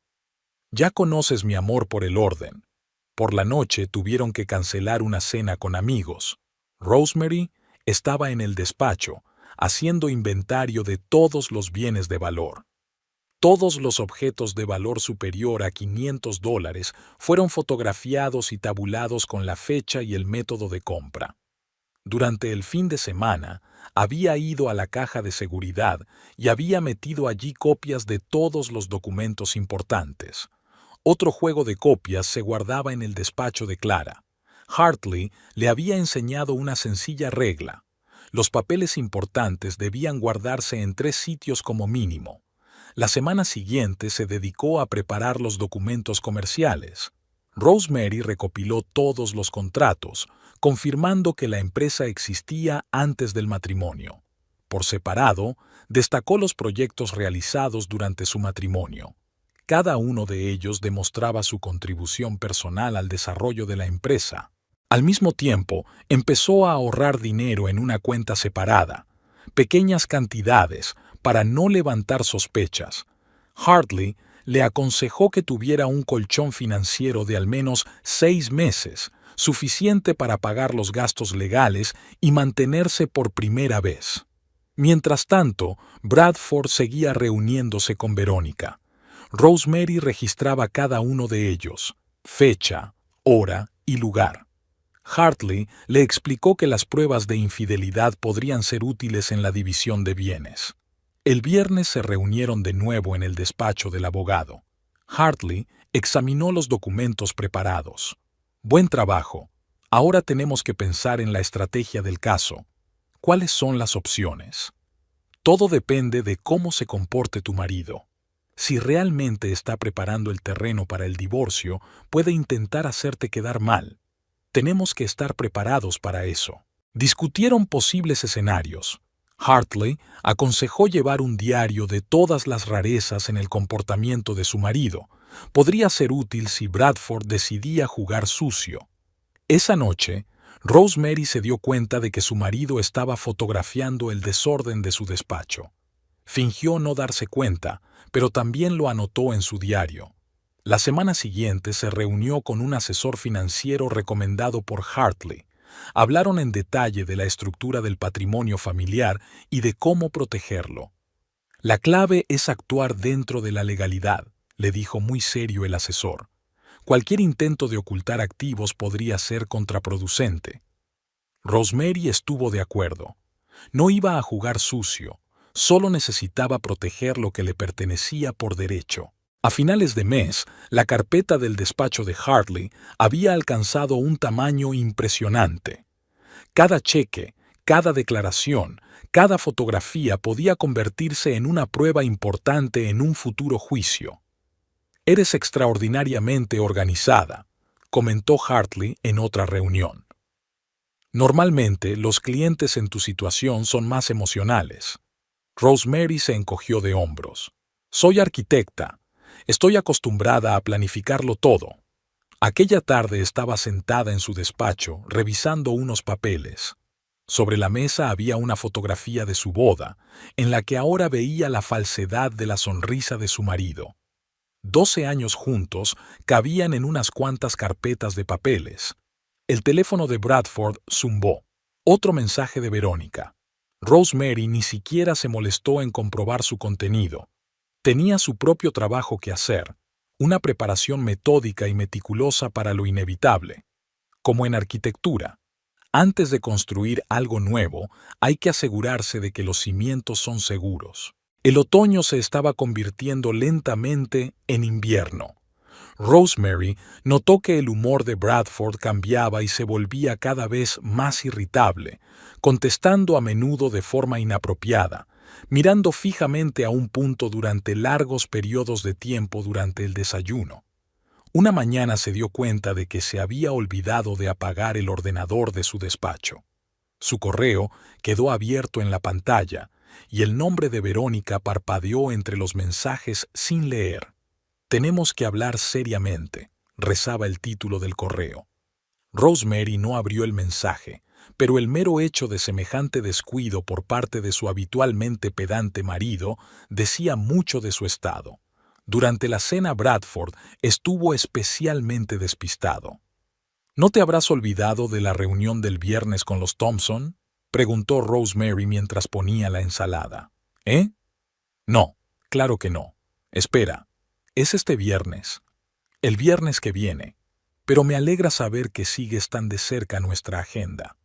S1: Ya conoces mi amor por el orden. Por la noche tuvieron que cancelar una cena con amigos. Rosemary estaba en el despacho, haciendo inventario de todos los bienes de valor. Todos los objetos de valor superior a $500 fueron fotografiados y tabulados con la fecha y el método de compra. Durante el fin de semana, había ido a la caja de seguridad y había metido allí copias de todos los documentos importantes. Otro juego de copias se guardaba en el despacho de Clara. Hartley le había enseñado una sencilla regla. Los papeles importantes debían guardarse en 3 sitios como mínimo. La semana siguiente se dedicó a preparar los documentos comerciales. Rosemary recopiló todos los contratos, confirmando que la empresa existía antes del matrimonio. Por separado, destacó los proyectos realizados durante su matrimonio. Cada uno de ellos demostraba su contribución personal al desarrollo de la empresa. Al mismo tiempo, empezó a ahorrar dinero en una cuenta separada, pequeñas cantidades, para no levantar sospechas. Hartley le aconsejó que tuviera un colchón financiero de al menos 6 meses, suficiente para pagar los gastos legales y mantenerse por primera vez. Mientras tanto, Bradford seguía reuniéndose con Verónica. Rosemary registraba cada uno de ellos, fecha, hora y lugar. Hartley le explicó que las pruebas de infidelidad podrían ser útiles en la división de bienes. El viernes se reunieron de nuevo en el despacho del abogado. Hartley examinó los documentos preparados. Buen trabajo. Ahora tenemos que pensar en la estrategia del caso. ¿Cuáles son las opciones? Todo depende de cómo se comporte tu marido. Si realmente está preparando el terreno para el divorcio, puede intentar hacerte quedar mal. Tenemos que estar preparados para eso. Discutieron posibles escenarios. Hartley aconsejó llevar un diario de todas las rarezas en el comportamiento de su marido. Podría ser útil si Bradford decidía jugar sucio. Esa noche, Rosemary se dio cuenta de que su marido estaba fotografiando el desorden de su despacho. Fingió no darse cuenta, pero también lo anotó en su diario. La semana siguiente se reunió con un asesor financiero recomendado por Hartley. Hablaron en detalle de la estructura del patrimonio familiar y de cómo protegerlo. La clave es actuar dentro de la legalidad, le dijo muy serio el asesor. Cualquier intento de ocultar activos podría ser contraproducente. Rosemary estuvo de acuerdo. No iba a jugar sucio, solo necesitaba proteger lo que le pertenecía por derecho. A finales de mes, la carpeta del despacho de Hartley había alcanzado un tamaño impresionante. Cada cheque, cada declaración, cada fotografía podía convertirse en una prueba importante en un futuro juicio. «Eres extraordinariamente organizada», comentó Hartley en otra reunión. «Normalmente, los clientes en tu situación son más emocionales». Rosemary se encogió de hombros. «Soy arquitecta. Estoy acostumbrada a planificarlo todo». Aquella tarde estaba sentada en su despacho, revisando unos papeles. Sobre la mesa había una fotografía de su boda, en la que ahora veía la falsedad de la sonrisa de su marido. 12 años juntos cabían en unas cuantas carpetas de papeles. El teléfono de Bradford zumbó. Otro mensaje de Verónica. Rosemary ni siquiera se molestó en comprobar su contenido. Tenía su propio trabajo que hacer, una preparación metódica y meticulosa para lo inevitable. Como en arquitectura, antes de construir algo nuevo, hay que asegurarse de que los cimientos son seguros. El otoño se estaba convirtiendo lentamente en invierno. Rosemary notó que el humor de Bradford cambiaba y se volvía cada vez más irritable, contestando a menudo de forma inapropiada, mirando fijamente a un punto durante largos periodos de tiempo durante el desayuno. Una mañana se dio cuenta de que se había olvidado de apagar el ordenador de su despacho. Su correo quedó abierto en la pantalla y el nombre de Verónica parpadeó entre los mensajes sin leer. «Tenemos que hablar seriamente», rezaba el título del correo. Rosemary no abrió el mensaje, pero el mero hecho de semejante descuido por parte de su habitualmente pedante marido decía mucho de su estado. Durante la cena Bradford estuvo especialmente despistado. «¿No te habrás olvidado de la reunión del viernes con los Thompson?», preguntó Rosemary mientras ponía la ensalada. «¿Eh? No, claro que no. Espera, es este viernes. El viernes que viene. Pero me alegra saber que sigues tan de cerca nuestra agenda».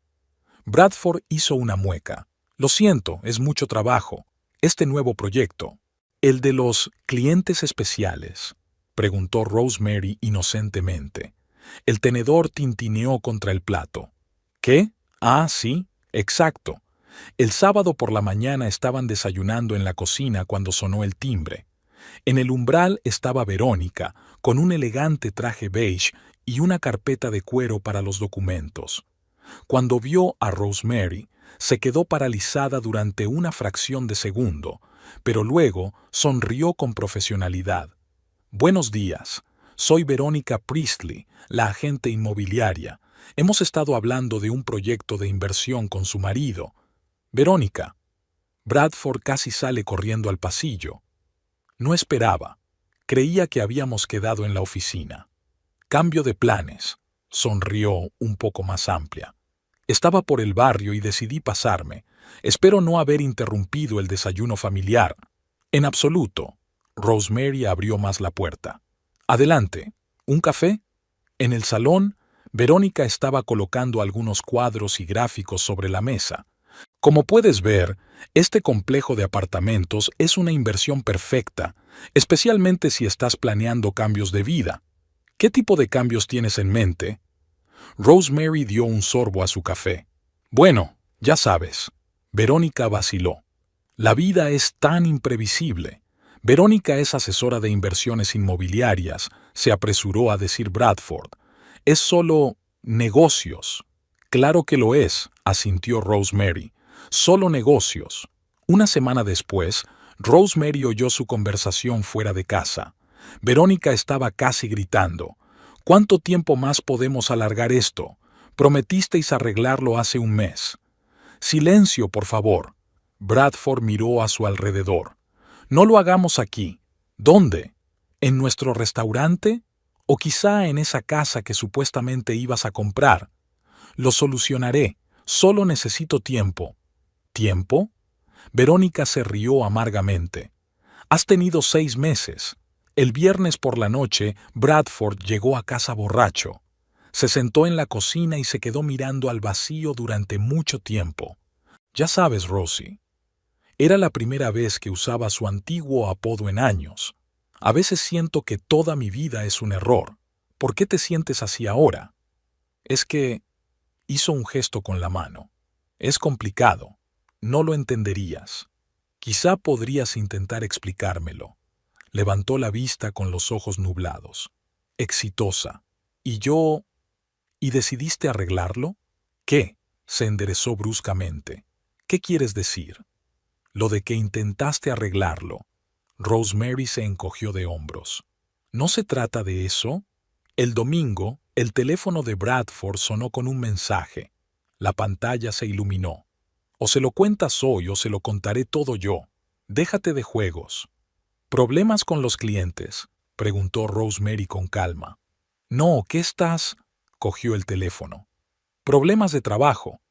S1: Bradford hizo una mueca. «Lo siento, es mucho trabajo. Este nuevo proyecto». «¿El de los clientes especiales?», preguntó Rosemary inocentemente. El tenedor tintineó contra el plato. «¿Qué? Ah, sí, exacto. El sábado por la mañana estaban desayunando en la cocina cuando sonó el timbre. En el umbral estaba Verónica, con un elegante traje beige y una carpeta de cuero para los documentos. Cuando vio a Rosemary, se quedó paralizada durante una fracción de segundo, pero luego sonrió con profesionalidad. «Buenos días. Soy Verónica Priestley, la agente inmobiliaria. Hemos estado hablando de un proyecto de inversión con su marido. Verónica». Bradford casi sale corriendo al pasillo. No esperaba. Creía que habíamos quedado en la oficina. «Cambio de planes», sonrió un poco más amplia. «Estaba por el barrio y decidí pasarme. Espero no haber interrumpido el desayuno familiar». «En absoluto». Rosemary abrió más la puerta. «Adelante. ¿Un café?» En el salón, Verónica estaba colocando algunos cuadros y gráficos sobre la mesa. «Como puedes ver, este complejo de apartamentos es una inversión perfecta, especialmente si estás planeando cambios de vida. ¿Qué tipo de cambios tienes en mente?» Rosemary dio un sorbo a su café. «Bueno, ya sabes». Verónica vaciló. «La vida es tan imprevisible». «Verónica es asesora de inversiones inmobiliarias», se apresuró a decir Bradford. «Es solo negocios». «Claro que lo es», asintió Rosemary. «Solo negocios». Una semana después, Rosemary oyó su conversación fuera de casa. Verónica estaba casi gritando. «¿Cuánto tiempo más podemos alargar esto? Prometisteis arreglarlo hace un mes». «Silencio, por favor». Bradford miró a su alrededor. «No lo hagamos aquí». «¿Dónde? ¿En nuestro restaurante? ¿O quizá en esa casa que supuestamente ibas a comprar?» «Lo solucionaré. Solo necesito tiempo». «¿Tiempo?» Verónica se rió amargamente. «Has tenido 6 meses. El viernes por la noche, Bradford llegó a casa borracho. Se sentó en la cocina y se quedó mirando al vacío durante mucho tiempo. Ya sabes, Rosie, era la primera vez que usaba su antiguo apodo en años. A veces siento que toda mi vida es un error. ¿Por qué te sientes así ahora? Es que hizo un gesto con la mano. Es complicado. No lo entenderías. Quizá podrías intentar explicármelo. Levantó la vista con los ojos nublados. Exitosa. ¿Y yo? ¿Y decidiste arreglarlo? ¿Qué? Se enderezó bruscamente. ¿Qué quieres decir? Lo de que intentaste arreglarlo. Rosemary se encogió de hombros. ¿No se trata de eso? El domingo, el teléfono de Bradford sonó con un mensaje. La pantalla se iluminó. O se lo cuentas hoy o se lo contaré todo yo. Déjate de juegos. ¿Problemas con los clientes?, preguntó Rosemary con calma. No, ¿qué estás? Cogió el teléfono. Problemas de trabajo.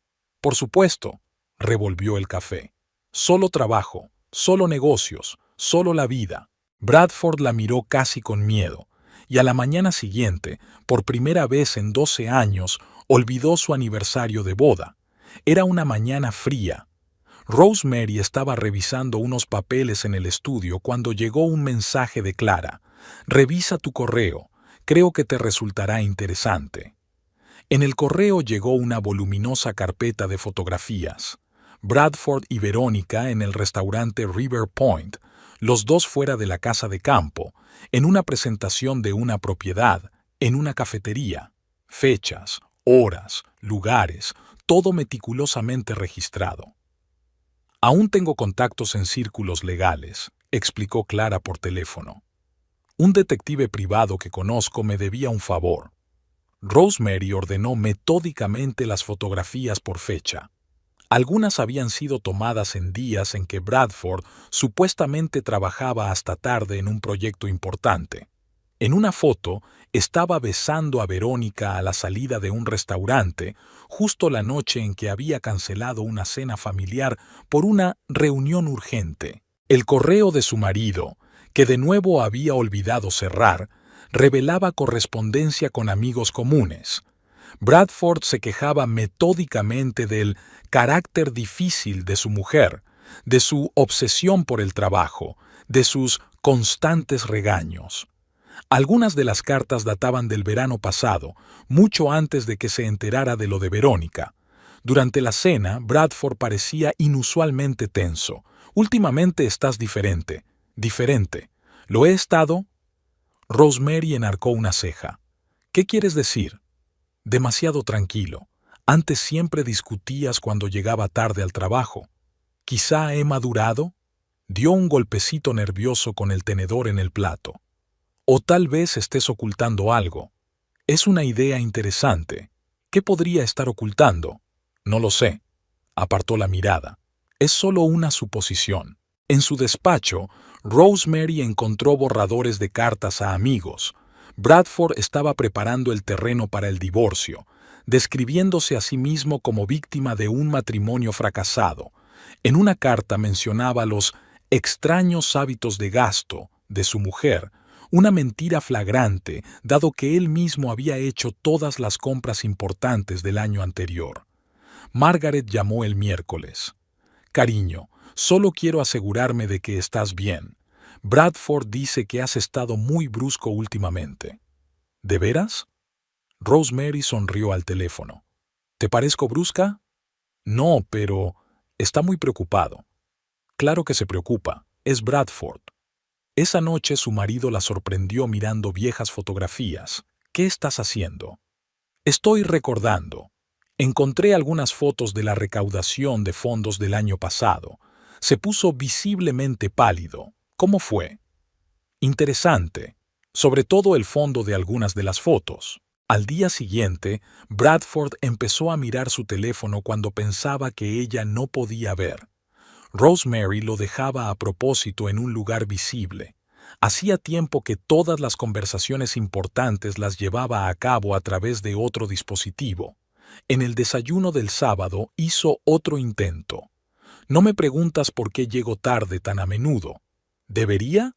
S1: Por supuesto, revolvió el café. Solo trabajo, solo negocios, solo la vida. Bradford la miró casi con miedo, y a la mañana siguiente, por primera vez en 12 años, olvidó su aniversario de boda. Era una mañana fría. Rosemary estaba revisando unos papeles en el estudio cuando llegó un mensaje de Clara. Revisa tu correo, creo que te resultará interesante. En el correo llegó una voluminosa carpeta de fotografías. Bradford y Verónica en el restaurante River Point, los dos fuera de la casa de campo, en una presentación de una propiedad, en una cafetería. Fechas, horas, lugares, todo meticulosamente registrado. Aún tengo contactos en círculos legales, explicó Clara por teléfono. Un detective privado que conozco me debía un favor. Rosemary ordenó metódicamente las fotografías por fecha. Algunas habían sido tomadas en días en que Bradford supuestamente trabajaba hasta tarde en un proyecto importante. En una foto estaba besando a Verónica a la salida de un restaurante, justo la noche en que había cancelado una cena familiar por una reunión urgente. El correo de su marido, que de nuevo había olvidado cerrar, revelaba correspondencia con amigos comunes. Bradford se quejaba metódicamente del carácter difícil de su mujer, de su obsesión por el trabajo, de sus constantes regaños. Algunas de las cartas databan del verano pasado, mucho antes de que se enterara de lo de Verónica. Durante la cena, Bradford parecía inusualmente tenso. Últimamente estás diferente. ¿Diferente? ¿Lo he estado? Rosemary enarcó una ceja. ¿Qué quieres decir? Demasiado tranquilo. Antes siempre discutías cuando llegaba tarde al trabajo. ¿Quizá he madurado? Dio un golpecito nervioso con el tenedor en el plato. O tal vez estés ocultando algo. Es una idea interesante. ¿Qué podría estar ocultando? No lo sé. Apartó la mirada. Es solo una suposición. En su despacho, Rosemary encontró borradores de cartas a amigos. Bradford estaba preparando el terreno para el divorcio, describiéndose a sí mismo como víctima de un matrimonio fracasado. En una carta mencionaba los extraños hábitos de gasto de su mujer, una mentira flagrante, dado que él mismo había hecho todas las compras importantes del año anterior. Margaret llamó el miércoles. Cariño, solo quiero asegurarme de que estás bien. Bradford dice que has estado muy brusco últimamente. ¿De veras? Rosemary sonrió al teléfono. ¿Te parezco brusca? No, pero está muy preocupado. Claro que se preocupa. Es Bradford. Esa noche su marido la sorprendió mirando viejas fotografías. ¿Qué estás haciendo? Estoy recordando. Encontré algunas fotos de la recaudación de fondos del año pasado. Se puso visiblemente pálido. ¿Cómo fue? Interesante. Sobre todo el fondo de algunas de las fotos. Al día siguiente, Bradford empezó a mirar su teléfono cuando pensaba que ella no podía ver. Rosemary lo dejaba a propósito en un lugar visible. Hacía tiempo que todas las conversaciones importantes las llevaba a cabo a través de otro dispositivo. En el desayuno del sábado hizo otro intento. No me preguntas por qué llego tarde tan a menudo. ¿Debería?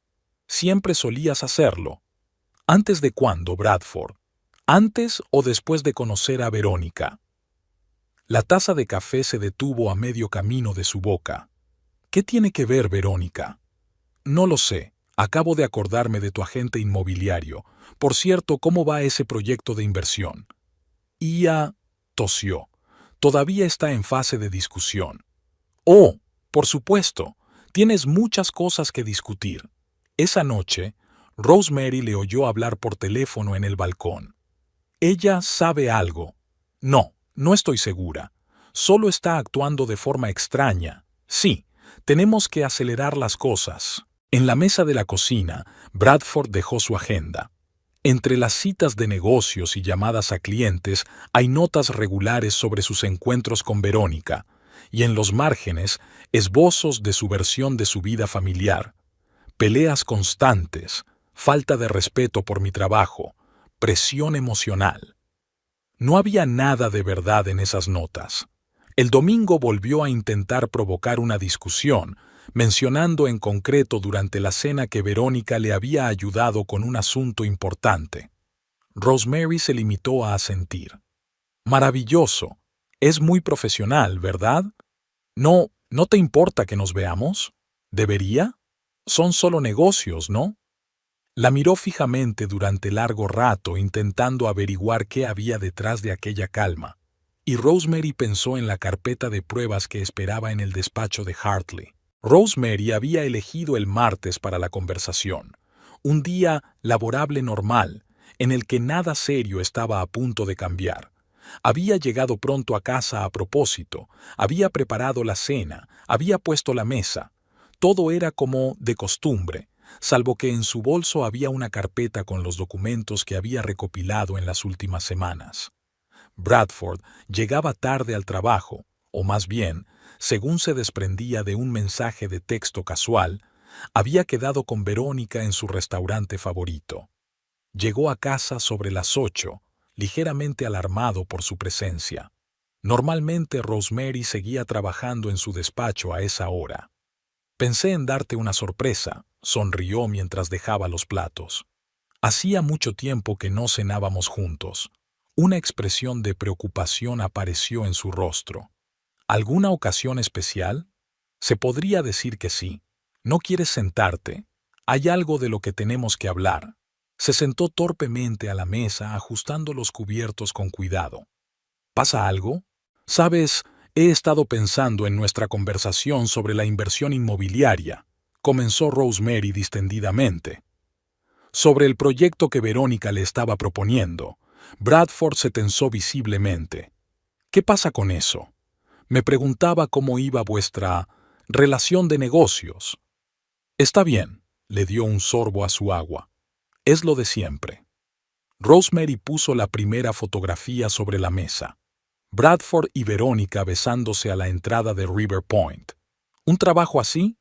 S1: Siempre solías hacerlo. ¿Antes de cuándo, Bradford? ¿Antes o después de conocer a Verónica? La taza de café se detuvo a medio camino de su boca. ¿Qué tiene que ver Verónica? No lo sé. Acabo de acordarme de tu agente inmobiliario. Por cierto, ¿cómo va ese proyecto de inversión? Ia tosió. Todavía está en fase de discusión. Oh, por supuesto. Tienes muchas cosas que discutir. Esa noche, Rosemary le oyó hablar por teléfono en el balcón. Ella sabe algo. No, no estoy segura. Solo está actuando de forma extraña. Sí, tenemos que acelerar las cosas. En la mesa de la cocina, Bradford dejó su agenda. Entre las citas de negocios y llamadas a clientes hay notas regulares sobre sus encuentros con Verónica, y en los márgenes, esbozos de su versión de su vida familiar. Peleas constantes, falta de respeto por mi trabajo, presión emocional. No había nada de verdad en esas notas. El domingo volvió a intentar provocar una discusión, mencionando en concreto durante la cena que Verónica le había ayudado con un asunto importante. Rosemary se limitó a asentir. Maravilloso. Es muy profesional, ¿verdad? ¿No te importa que nos veamos? ¿Debería? Son solo negocios, ¿no? La miró fijamente durante largo rato intentando averiguar qué había detrás de aquella calma, y Rosemary pensó en la carpeta de pruebas que esperaba en el despacho de Hartley. Rosemary había elegido el martes para la conversación, un día laborable normal, en el que nada serio estaba a punto de cambiar. Había llegado pronto a casa a propósito, había preparado la cena, había puesto la mesa. Todo era como de costumbre, salvo que en su bolso había una carpeta con los documentos que había recopilado en las últimas semanas. Bradford llegaba tarde al trabajo, o más bien, según se desprendía de un mensaje de texto casual, había quedado con Verónica en su restaurante favorito. Llegó a casa sobre las 8, ligeramente alarmado por su presencia. Normalmente Rosemary seguía trabajando en su despacho a esa hora. Pensé en darte una sorpresa, sonrió mientras dejaba los platos. Hacía mucho tiempo que no cenábamos juntos. Una expresión de preocupación apareció en su rostro. ¿Alguna ocasión especial? Se podría decir que sí. ¿No quieres sentarte? Hay algo de lo que tenemos que hablar. Se sentó torpemente a la mesa, ajustando los cubiertos con cuidado. ¿Pasa algo? Sabes, he estado pensando en nuestra conversación sobre la inversión inmobiliaria, comenzó Rosemary distendidamente. Sobre el proyecto que Verónica le estaba proponiendo. Bradford se tensó visiblemente. ¿Qué pasa con eso? Me preguntaba cómo iba vuestra relación de negocios. Está bien, le dio un sorbo a su agua. Es lo de siempre. Rosemary puso la primera fotografía sobre la mesa. Bradford y Verónica besándose a la entrada de River Point. ¿Un trabajo así?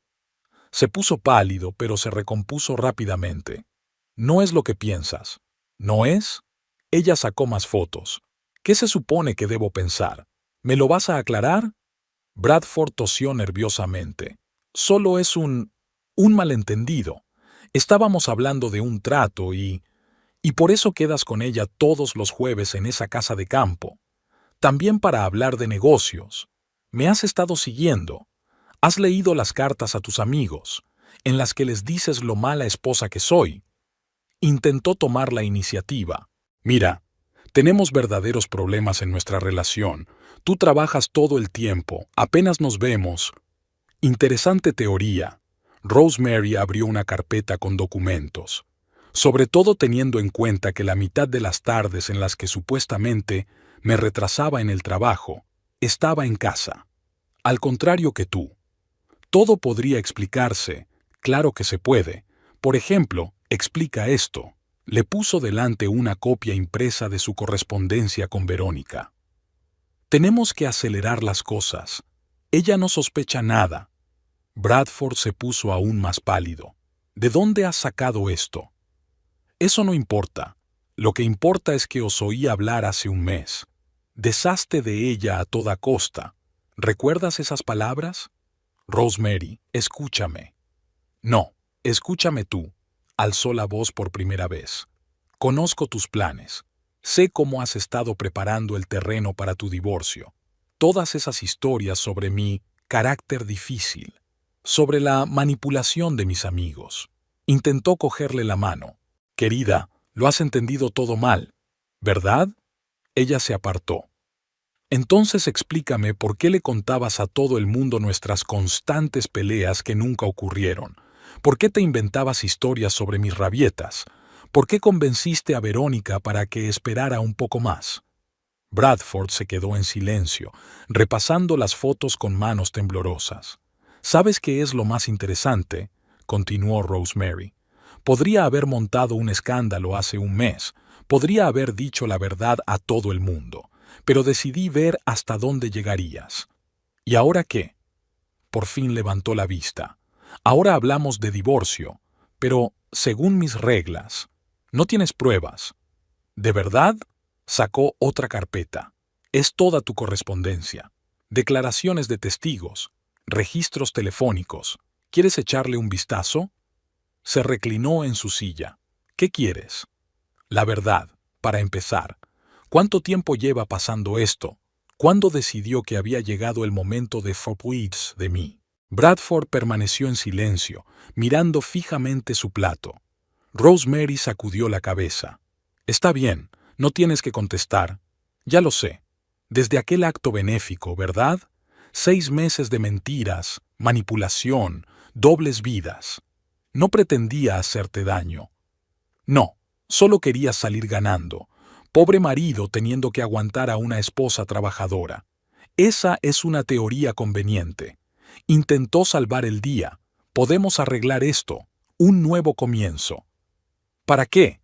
S1: Se puso pálido, pero se recompuso rápidamente. No es lo que piensas. ¿No es? Ella sacó más fotos. ¿Qué se supone que debo pensar? ¿Me lo vas a aclarar? Bradford tosió nerviosamente. Solo es un malentendido. Estábamos hablando de un trato y por eso quedas con ella todos los jueves en esa casa de campo. También para hablar de negocios. Me has estado siguiendo. Has leído las cartas a tus amigos, en las que les dices lo mala esposa que soy. Intentó tomar la iniciativa. Mira, tenemos verdaderos problemas en nuestra relación. Tú trabajas todo el tiempo, apenas nos vemos. Interesante teoría. Rosemary abrió una carpeta con documentos. Sobre todo teniendo en cuenta que la mitad de las tardes en las que supuestamente me retrasaba en el trabajo, estaba en casa. Al contrario que tú. Todo podría explicarse. Claro que se puede. Por ejemplo, explica esto. Le puso delante una copia impresa de su correspondencia con Verónica. Tenemos que acelerar las cosas. Ella no sospecha nada. Bradford se puso aún más pálido. ¿De dónde has sacado esto? Eso no importa. Lo que importa es que os oí hablar hace un mes. Deshazte de ella a toda costa. ¿Recuerdas esas palabras? Rosemary, escúchame. No, escúchame tú. alzó la voz por primera vez. Conozco tus planes. Sé cómo has estado preparando el terreno para tu divorcio. Todas esas historias sobre mi carácter difícil, sobre la manipulación de mis amigos. Intentó cogerle la mano. Querida, lo has entendido todo mal, ¿verdad? Ella se apartó. Entonces explícame por qué le contabas a todo el mundo nuestras constantes peleas que nunca ocurrieron. ¿Por qué te inventabas historias sobre mis rabietas? ¿Por qué convenciste a Verónica para que esperara un poco más? Bradford se quedó en silencio, repasando las fotos con manos temblorosas. ¿Sabes qué es lo más interesante?, continuó Rosemary. Podría haber montado un escándalo hace un mes, podría haber dicho la verdad a todo el mundo, pero decidí ver hasta dónde llegarías. ¿Y ahora qué? Por fin levantó la vista. Ahora hablamos de divorcio, pero según mis reglas. No tienes pruebas. ¿De verdad? Sacó otra carpeta. Es toda tu correspondencia. Declaraciones de testigos, registros telefónicos. ¿Quieres echarle un vistazo? Se reclinó en su silla. ¿Qué quieres? La verdad, para empezar. ¿Cuánto tiempo lleva pasando esto? ¿Cuándo decidió que había llegado el momento de Forbes de mí? Bradford permaneció en silencio, mirando fijamente su plato. Rosemary sacudió la cabeza. Está bien, no tienes que contestar. Ya lo sé. Desde aquel acto benéfico, ¿verdad? 6 meses de mentiras, manipulación, dobles vidas. No pretendía hacerte daño. No, solo quería salir ganando. Pobre marido teniendo que aguantar a una esposa trabajadora. Esa es una teoría conveniente. Intentó salvar el día. Podemos arreglar esto. Un nuevo comienzo. ¿Para qué?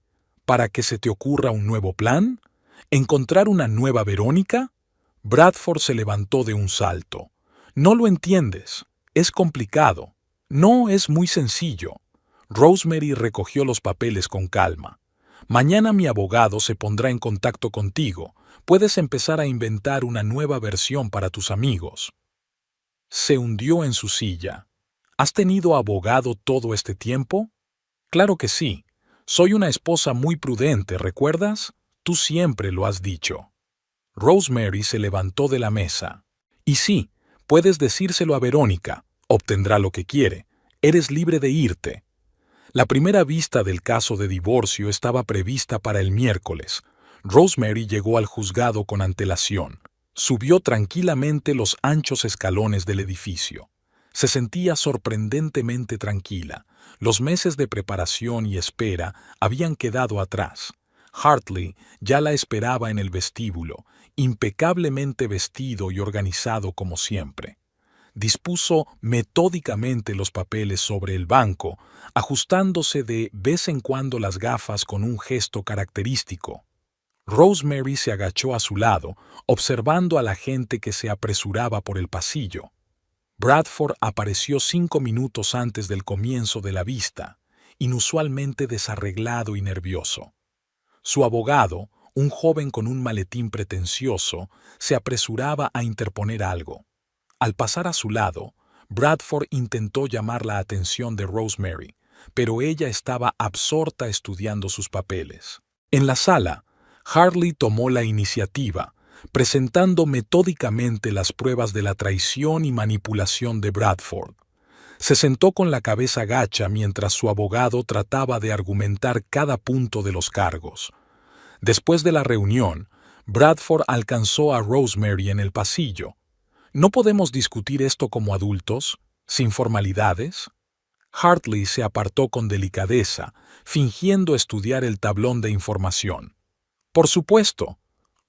S1: ¿Para que se te ocurra un nuevo plan? ¿Encontrar una nueva Verónica? Bradford se levantó de un salto. No lo entiendes. Es complicado. No es muy sencillo. Rosemary recogió los papeles con calma. Mañana mi abogado se pondrá en contacto contigo. Puedes empezar a inventar una nueva versión para tus amigos. Se hundió en su silla. ¿Has tenido abogado todo este tiempo? Claro que sí. Soy una esposa muy prudente, ¿recuerdas? Tú siempre lo has dicho. Rosemary se levantó de la mesa. Y sí, puedes decírselo a Verónica. Obtendrá lo que quiere. Eres libre de irte. La primera vista del caso de divorcio estaba prevista para el miércoles. Rosemary llegó al juzgado con antelación. Subió tranquilamente los anchos escalones del edificio. Se sentía sorprendentemente tranquila. Los meses de preparación y espera habían quedado atrás. Hartley ya la esperaba en el vestíbulo, impecablemente vestido y organizado como siempre. Dispuso metódicamente los papeles sobre el banco, ajustándose de vez en cuando las gafas con un gesto característico. Rosemary se agachó a su lado, observando a la gente que se apresuraba por el pasillo. Bradford apareció 5 minutos antes del comienzo de la vista, inusualmente desarreglado y nervioso. Su abogado, un joven con un maletín pretencioso, se apresuraba a interponer algo. Al pasar a su lado, Bradford intentó llamar la atención de Rosemary, pero ella estaba absorta estudiando sus papeles. En la sala, Hartley tomó la iniciativa, presentando metódicamente las pruebas de la traición y manipulación de Bradford. Se sentó con la cabeza gacha mientras su abogado trataba de argumentar cada punto de los cargos. Después de la reunión, Bradford alcanzó a Rosemary en el pasillo. ¿No podemos discutir esto como adultos, sin formalidades? Hartley se apartó con delicadeza, fingiendo estudiar el tablón de información. Por supuesto.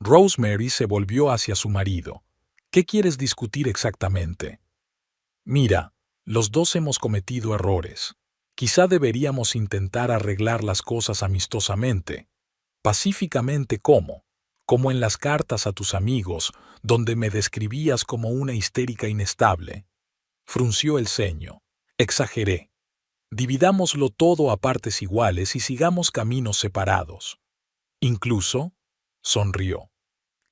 S1: Rosemary se volvió hacia su marido. ¿Qué quieres discutir exactamente? Mira, los dos hemos cometido errores. Quizá deberíamos intentar arreglar las cosas amistosamente. Pacíficamente, ¿cómo? Como en las cartas a tus amigos, donde me describías como una histérica inestable. Frunció el ceño. Exageré. Dividámoslo todo a partes iguales y sigamos caminos separados. Incluso, sonrió,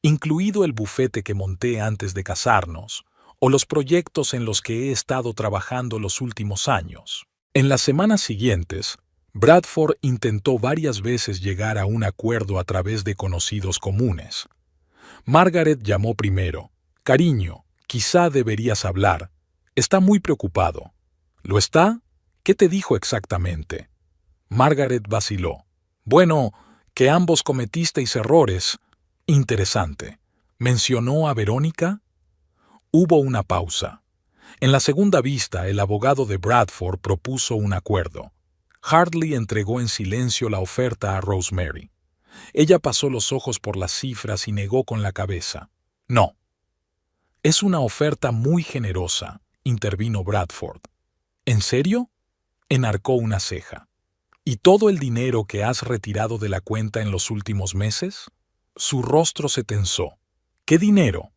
S1: incluido el bufete que monté antes de casarnos, o los proyectos en los que he estado trabajando los últimos años. En las semanas siguientes, Bradford intentó varias veces llegar a un acuerdo a través de conocidos comunes. Margaret llamó primero. Cariño, quizá deberías hablar. Está muy preocupado. ¿Lo está? ¿Qué te dijo exactamente? Margaret vaciló. Bueno, que ambos cometisteis errores. Interesante. ¿Mencionó a Verónica? Hubo una pausa. En la segunda vista, el abogado de Bradford propuso un acuerdo. Hartley entregó en silencio la oferta a Rosemary. Ella pasó los ojos por las cifras y negó con la cabeza. No. Es una oferta muy generosa, intervino Bradford. ¿En serio? Enarcó una ceja. ¿Y todo el dinero que has retirado de la cuenta en los últimos meses? Su rostro se tensó. ¿Qué dinero?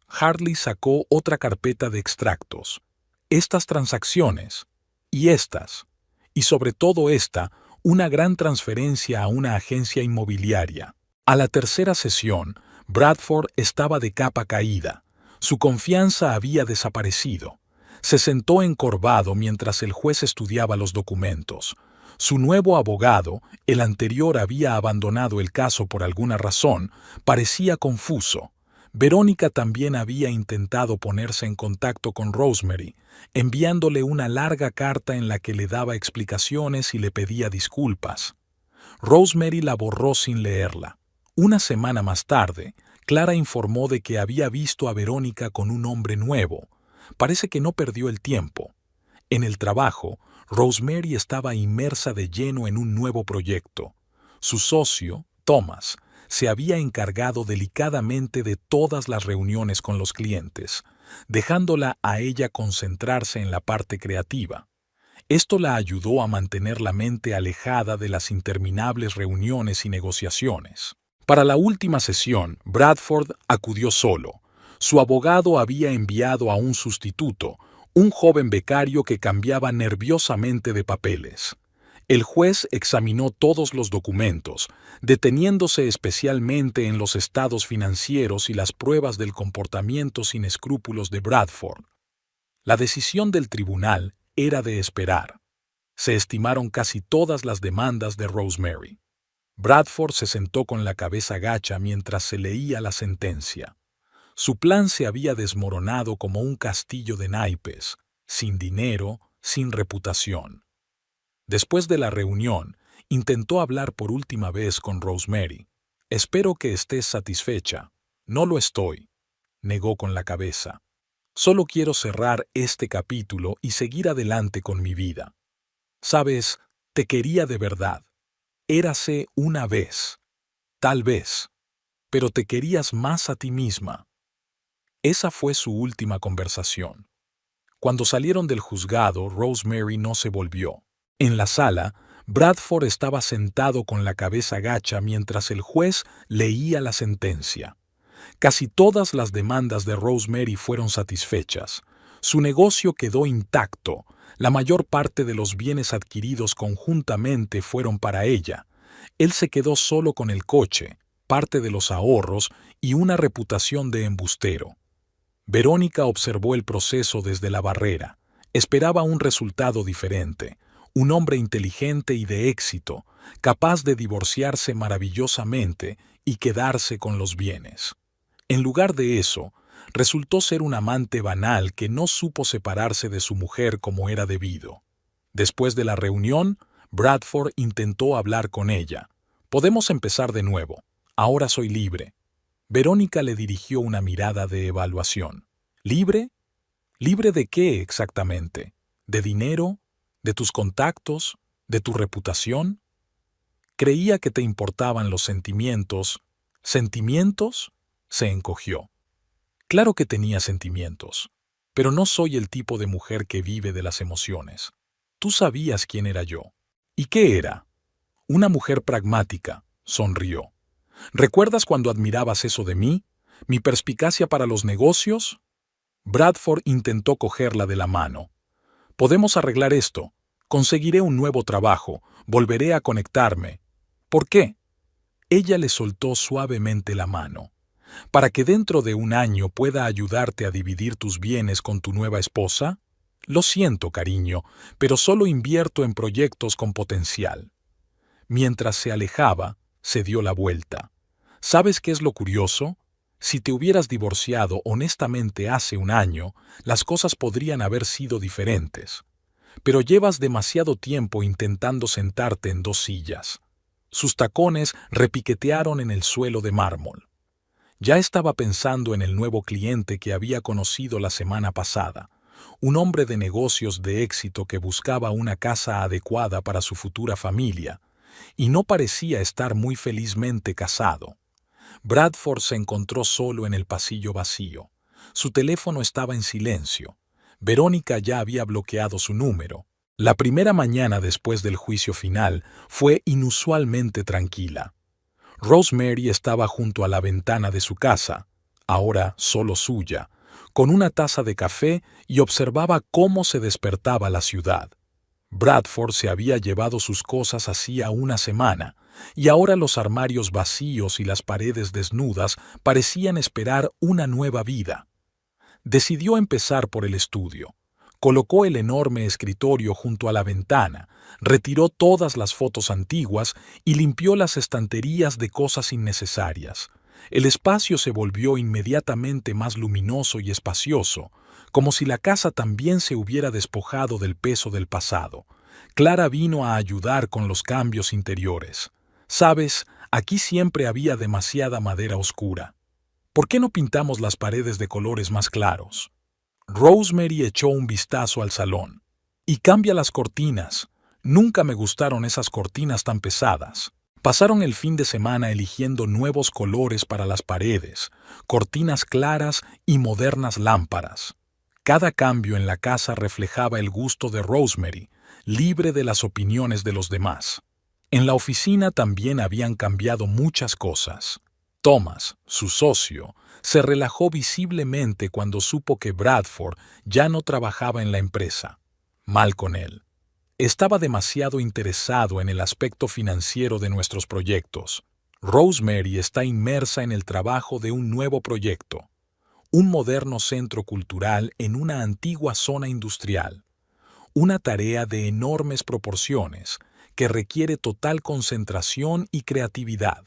S1: Hartley sacó otra carpeta de extractos. Estas transacciones. Y estas. Y sobre todo esta, una gran transferencia a una agencia inmobiliaria. A la tercera sesión, Bradford estaba de capa caída. Su confianza había desaparecido. Se sentó encorvado mientras el juez estudiaba los documentos. Su nuevo abogado, el anterior había abandonado el caso por alguna razón, parecía confuso. Verónica también había intentado ponerse en contacto con Rosemary, enviándole una larga carta en la que le daba explicaciones y le pedía disculpas. Rosemary la borró sin leerla. Una semana más tarde, Clara informó de que había visto a Verónica con un hombre nuevo. Parece que no perdió el tiempo. En el trabajo, Rosemary estaba inmersa de lleno en un nuevo proyecto. Su socio, Thomas, se había encargado delicadamente de todas las reuniones con los clientes, dejándola a ella concentrarse en la parte creativa. Esto la ayudó a mantener la mente alejada de las interminables reuniones y negociaciones. Para la última sesión, Bradford acudió solo. Su abogado había enviado a un sustituto, un joven becario que cambiaba nerviosamente de papeles. El juez examinó todos los documentos, deteniéndose especialmente en los estados financieros y las pruebas del comportamiento sin escrúpulos de Bradford. La decisión del tribunal era de esperar. Se estimaron casi todas las demandas de Rosemary. Bradford se sentó con la cabeza gacha mientras se leía la sentencia. Su plan se había desmoronado como un castillo de naipes, sin dinero, sin reputación. Después de la reunión, intentó hablar por última vez con Rosemary. «Espero que estés satisfecha». «No lo estoy», negó con la cabeza. «Solo quiero cerrar este capítulo y seguir adelante con mi vida. Sabes, te quería de verdad. Érase una vez. Tal vez. Pero te querías más a ti misma». Esa fue su última conversación. Cuando salieron del juzgado, Rosemary no se volvió. En la sala, Bradford estaba sentado con la cabeza gacha mientras el juez leía la sentencia. Casi todas las demandas de Rosemary fueron satisfechas. Su negocio quedó intacto. La mayor parte de los bienes adquiridos conjuntamente fueron para ella. Él se quedó solo con el coche, parte de los ahorros y una reputación de embustero. Verónica observó el proceso desde la barrera. Esperaba un resultado diferente. Un hombre inteligente y de éxito, capaz de divorciarse maravillosamente y quedarse con los bienes. En lugar de eso, resultó ser un amante banal que no supo separarse de su mujer como era debido. Después de la reunión, Bradford intentó hablar con ella. «Podemos empezar de nuevo. Ahora soy libre». Verónica le dirigió una mirada de evaluación. «¿Libre? ¿Libre de qué exactamente? ¿De dinero? ¿De tus contactos? ¿De tu reputación? Creía que te importaban los sentimientos». «¿Sentimientos?», se encogió. «Claro que tenía sentimientos, pero no soy el tipo de mujer que vive de las emociones. Tú sabías quién era yo». «¿Y qué era?» «Una mujer pragmática», sonrió. «¿Recuerdas cuando admirabas eso de mí? ¿Mi perspicacia para los negocios?» Bradford intentó cogerla de la mano. «Podemos arreglar esto. Conseguiré un nuevo trabajo. Volveré a conectarme». «¿Por qué?» Ella le soltó suavemente la mano. «¿Para que dentro de un año pueda ayudarte a dividir tus bienes con tu nueva esposa?» Lo siento, cariño, pero solo invierto en proyectos con potencial. Mientras se alejaba, se dio la vuelta. ¿Sabes qué es lo curioso? Si te hubieras divorciado honestamente hace un año, las cosas podrían haber sido diferentes. Pero llevas demasiado tiempo intentando sentarte en dos sillas. Sus tacones repiquetearon en el suelo de mármol. Ya estaba pensando en el nuevo cliente que había conocido la semana pasada, un hombre de negocios de éxito que buscaba una casa adecuada para su futura familia, y no parecía estar muy felizmente casado. Bradford se encontró solo en el pasillo vacío. Su teléfono estaba en silencio. Verónica ya había bloqueado su número. La primera mañana después del juicio final fue inusualmente tranquila. Rosemary estaba junto a la ventana de su casa, ahora solo suya, con una taza de café y observaba cómo se despertaba la ciudad. Bradford se había llevado sus cosas hacía una semana, y ahora los armarios vacíos y las paredes desnudas parecían esperar una nueva vida. Decidió empezar por el estudio. Colocó el enorme escritorio junto a la ventana, retiró todas las fotos antiguas y limpió las estanterías de cosas innecesarias. El espacio se volvió inmediatamente más luminoso y espacioso, como si la casa también se hubiera despojado del peso del pasado. Clara vino a ayudar con los cambios interiores. Sabes, aquí siempre había demasiada madera oscura. ¿Por qué no pintamos las paredes de colores más claros? Rosemary echó un vistazo al salón. Y cambia las cortinas. Nunca me gustaron esas cortinas tan pesadas. Pasaron el fin de semana eligiendo nuevos colores para las paredes, cortinas claras y modernas lámparas. Cada cambio en la casa reflejaba el gusto de Rosemary, libre de las opiniones de los demás. En la oficina también habían cambiado muchas cosas. Thomas, su socio, se relajó visiblemente cuando supo que Bradford ya no trabajaba en la empresa. Mal con él. Estaba demasiado interesado en el aspecto financiero de nuestros proyectos. Rosemary está inmersa en el trabajo de un nuevo proyecto, un moderno centro cultural en una antigua zona industrial. Una tarea de enormes proporciones que requiere total concentración y creatividad.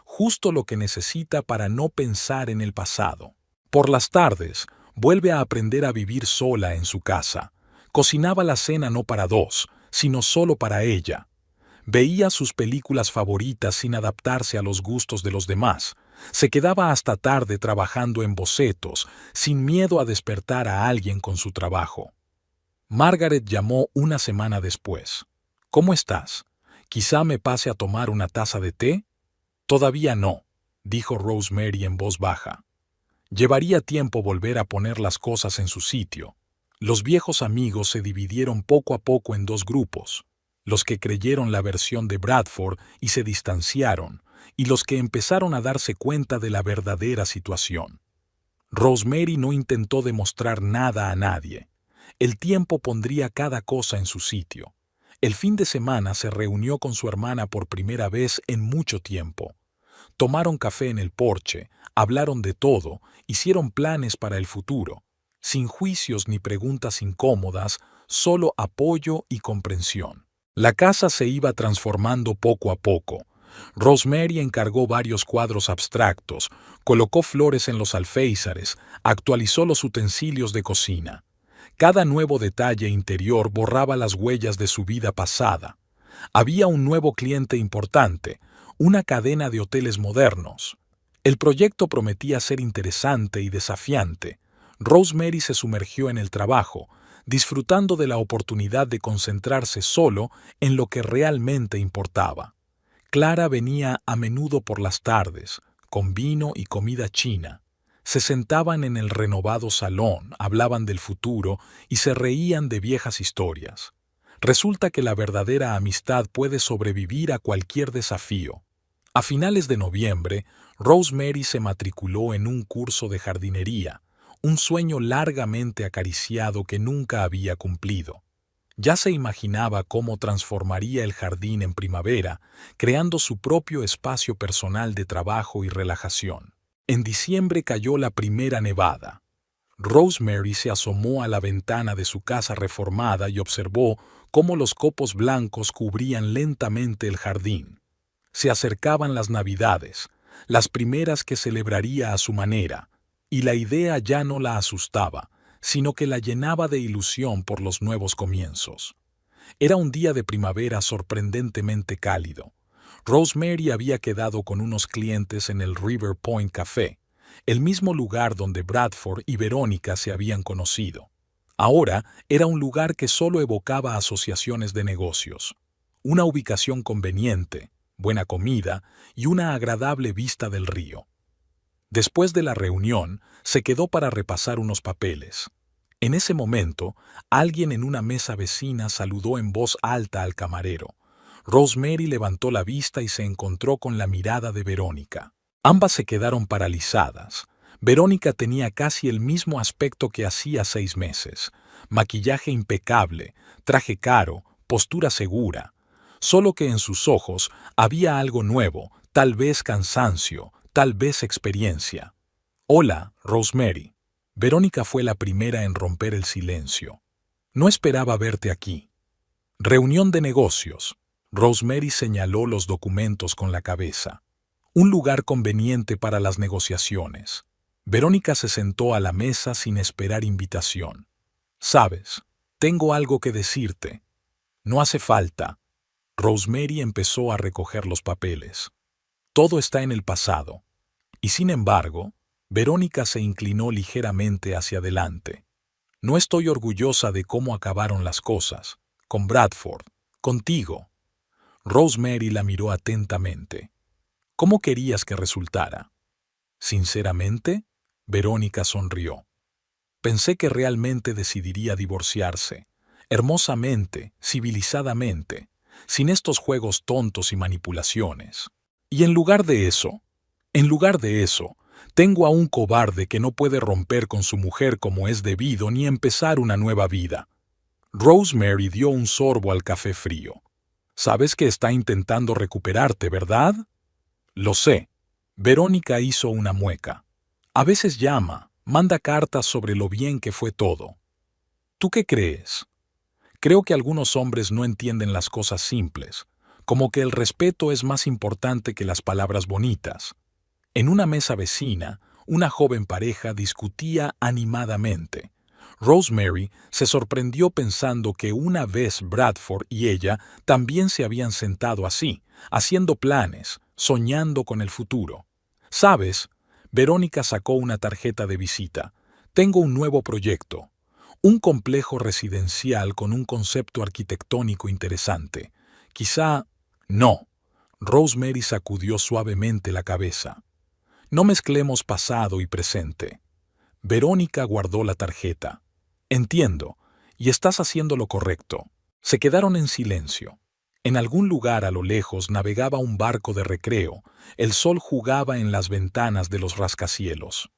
S1: Justo lo que necesita para no pensar en el pasado. Por las tardes, vuelve a aprender a vivir sola en su casa. Cocinaba la cena no para dos, sino solo para ella. Veía sus películas favoritas sin adaptarse a los gustos de los demás. Se quedaba hasta tarde trabajando en bocetos, sin miedo a despertar a alguien con su trabajo. Margaret llamó una semana después. ¿Cómo estás? ¿Quizá me pase a tomar una taza de té? Todavía no, dijo Rosemary en voz baja. Llevaría tiempo volver a poner las cosas en su sitio. Los viejos amigos se dividieron poco a poco en dos grupos, los que creyeron la versión de Bradford y se distanciaron, y los que empezaron a darse cuenta de la verdadera situación. Rosemary no intentó demostrar nada a nadie. El tiempo pondría cada cosa en su sitio. El fin de semana se reunió con su hermana por primera vez en mucho tiempo. Tomaron café en el porche, hablaron de todo, hicieron planes para el futuro, sin juicios ni preguntas incómodas, solo apoyo y comprensión. La casa se iba transformando poco a poco. Rosemary encargó varios cuadros abstractos, colocó flores en los alféizares, actualizó los utensilios de cocina. Cada nuevo detalle interior borraba las huellas de su vida pasada. Había un nuevo cliente importante, una cadena de hoteles modernos. El proyecto prometía ser interesante y desafiante. Rosemary se sumergió en el trabajo, disfrutando de la oportunidad de concentrarse solo en lo que realmente importaba. Clara venía a menudo por las tardes, con vino y comida china. Se sentaban en el renovado salón, hablaban del futuro y se reían de viejas historias. Resulta que la verdadera amistad puede sobrevivir a cualquier desafío. A finales de noviembre, Rosemary se matriculó en un curso de jardinería, un sueño largamente acariciado que nunca había cumplido. Ya se imaginaba cómo transformaría el jardín en primavera, creando su propio espacio personal de trabajo y relajación. En diciembre cayó la primera nevada. Rosemary se asomó a la ventana de su casa reformada y observó cómo los copos blancos cubrían lentamente el jardín. Se acercaban las Navidades, las primeras que celebraría a su manera, y la idea ya no la asustaba, sino que la llenaba de ilusión por los nuevos comienzos. Era un día de primavera sorprendentemente cálido. Rosemary había quedado con unos clientes en el River Point Café, el mismo lugar donde Bradford y Verónica se habían conocido. Ahora era un lugar que solo evocaba asociaciones de negocios. Una ubicación conveniente, buena comida y una agradable vista del río. Después de la reunión, se quedó para repasar unos papeles. En ese momento, alguien en una mesa vecina saludó en voz alta al camarero. Rosemary levantó la vista y se encontró con la mirada de Verónica. Ambas se quedaron paralizadas. Verónica tenía casi el mismo aspecto que hacía 6 meses. Maquillaje impecable, traje caro, postura segura. Solo que en sus ojos había algo nuevo, tal vez cansancio, tal vez experiencia. «Hola, Rosemary». Verónica fue la primera en romper el silencio. «No esperaba verte aquí». «Reunión de negocios». Rosemary señaló los documentos con la cabeza. «Un lugar conveniente para las negociaciones». Verónica se sentó a la mesa sin esperar invitación. «Sabes, tengo algo que decirte». «No hace falta». Rosemary empezó a recoger los papeles. «Todo está en el pasado». Y sin embargo, Verónica se inclinó ligeramente hacia adelante. «No estoy orgullosa de cómo acabaron las cosas. Con Bradford. Contigo». Rosemary la miró atentamente. «¿Cómo querías que resultara?» «Sinceramente», Verónica sonrió. «Pensé que realmente decidiría divorciarse. Hermosamente, civilizadamente, sin estos juegos tontos y manipulaciones. Y en lugar de eso, tengo a un cobarde que no puede romper con su mujer como es debido ni empezar una nueva vida». Rosemary dio un sorbo al café frío. «Sabes que está intentando recuperarte, ¿verdad?» «Lo sé». Verónica hizo una mueca. «A veces llama, manda cartas sobre lo bien que fue todo». «¿Tú qué crees?» «Creo que algunos hombres no entienden las cosas simples, como que el respeto es más importante que las palabras bonitas». En una mesa vecina, una joven pareja discutía animadamente. Rosemary se sorprendió pensando que una vez Bradford y ella también se habían sentado así, haciendo planes, soñando con el futuro. «¿Sabes?» Verónica sacó una tarjeta de visita. «Tengo un nuevo proyecto. Un complejo residencial con un concepto arquitectónico interesante. Quizá...» «No». Rosemary sacudió suavemente la cabeza. «No mezclemos pasado y presente». Verónica guardó la tarjeta. «Entiendo, y estás haciendo lo correcto». Se quedaron en silencio. En algún lugar a lo lejos navegaba un barco de recreo. El sol jugaba en las ventanas de los rascacielos.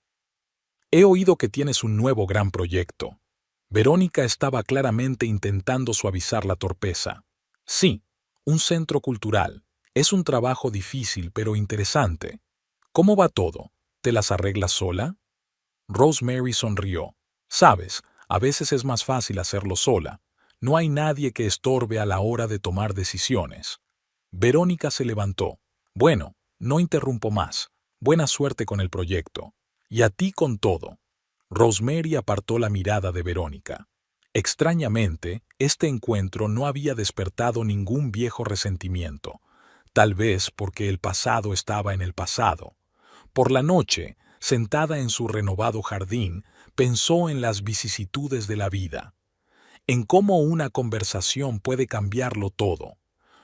S1: «He oído que tienes un nuevo gran proyecto». Verónica estaba claramente intentando suavizar la torpeza. «Sí, un centro cultural. Es un trabajo difícil pero interesante». «¿Cómo va todo? ¿Te las arreglas sola?» Rosemary sonrió. «Sabes, a veces es más fácil hacerlo sola. No hay nadie que estorbe a la hora de tomar decisiones». Verónica se levantó. «Bueno, no interrumpo más. Buena suerte con el proyecto. Y a ti con todo». Rosemary apartó la mirada de Verónica. Extrañamente, este encuentro no había despertado ningún viejo resentimiento. Tal vez porque el pasado estaba en el pasado. Por la noche, sentada en su renovado jardín, pensó en las vicisitudes de la vida, en cómo una conversación puede cambiarlo todo,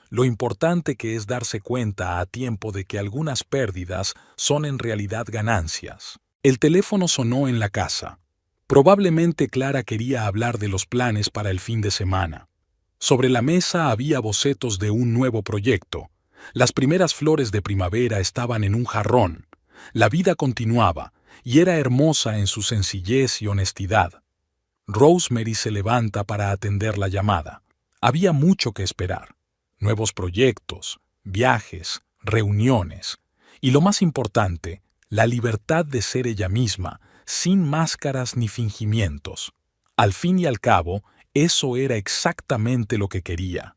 S1: lo importante que es darse cuenta a tiempo de que algunas pérdidas son en realidad ganancias. El teléfono sonó en la casa. Probablemente Clara quería hablar de los planes para el fin de semana. Sobre la mesa había bocetos de un nuevo proyecto. Las primeras flores de primavera estaban en un jarrón. La vida continuaba, y era hermosa en su sencillez y honestidad. Rosemary se levanta para atender la llamada. Había mucho que esperar. Nuevos proyectos, viajes, reuniones. Y lo más importante, la libertad de ser ella misma, sin máscaras ni fingimientos. Al fin y al cabo, eso era exactamente lo que quería.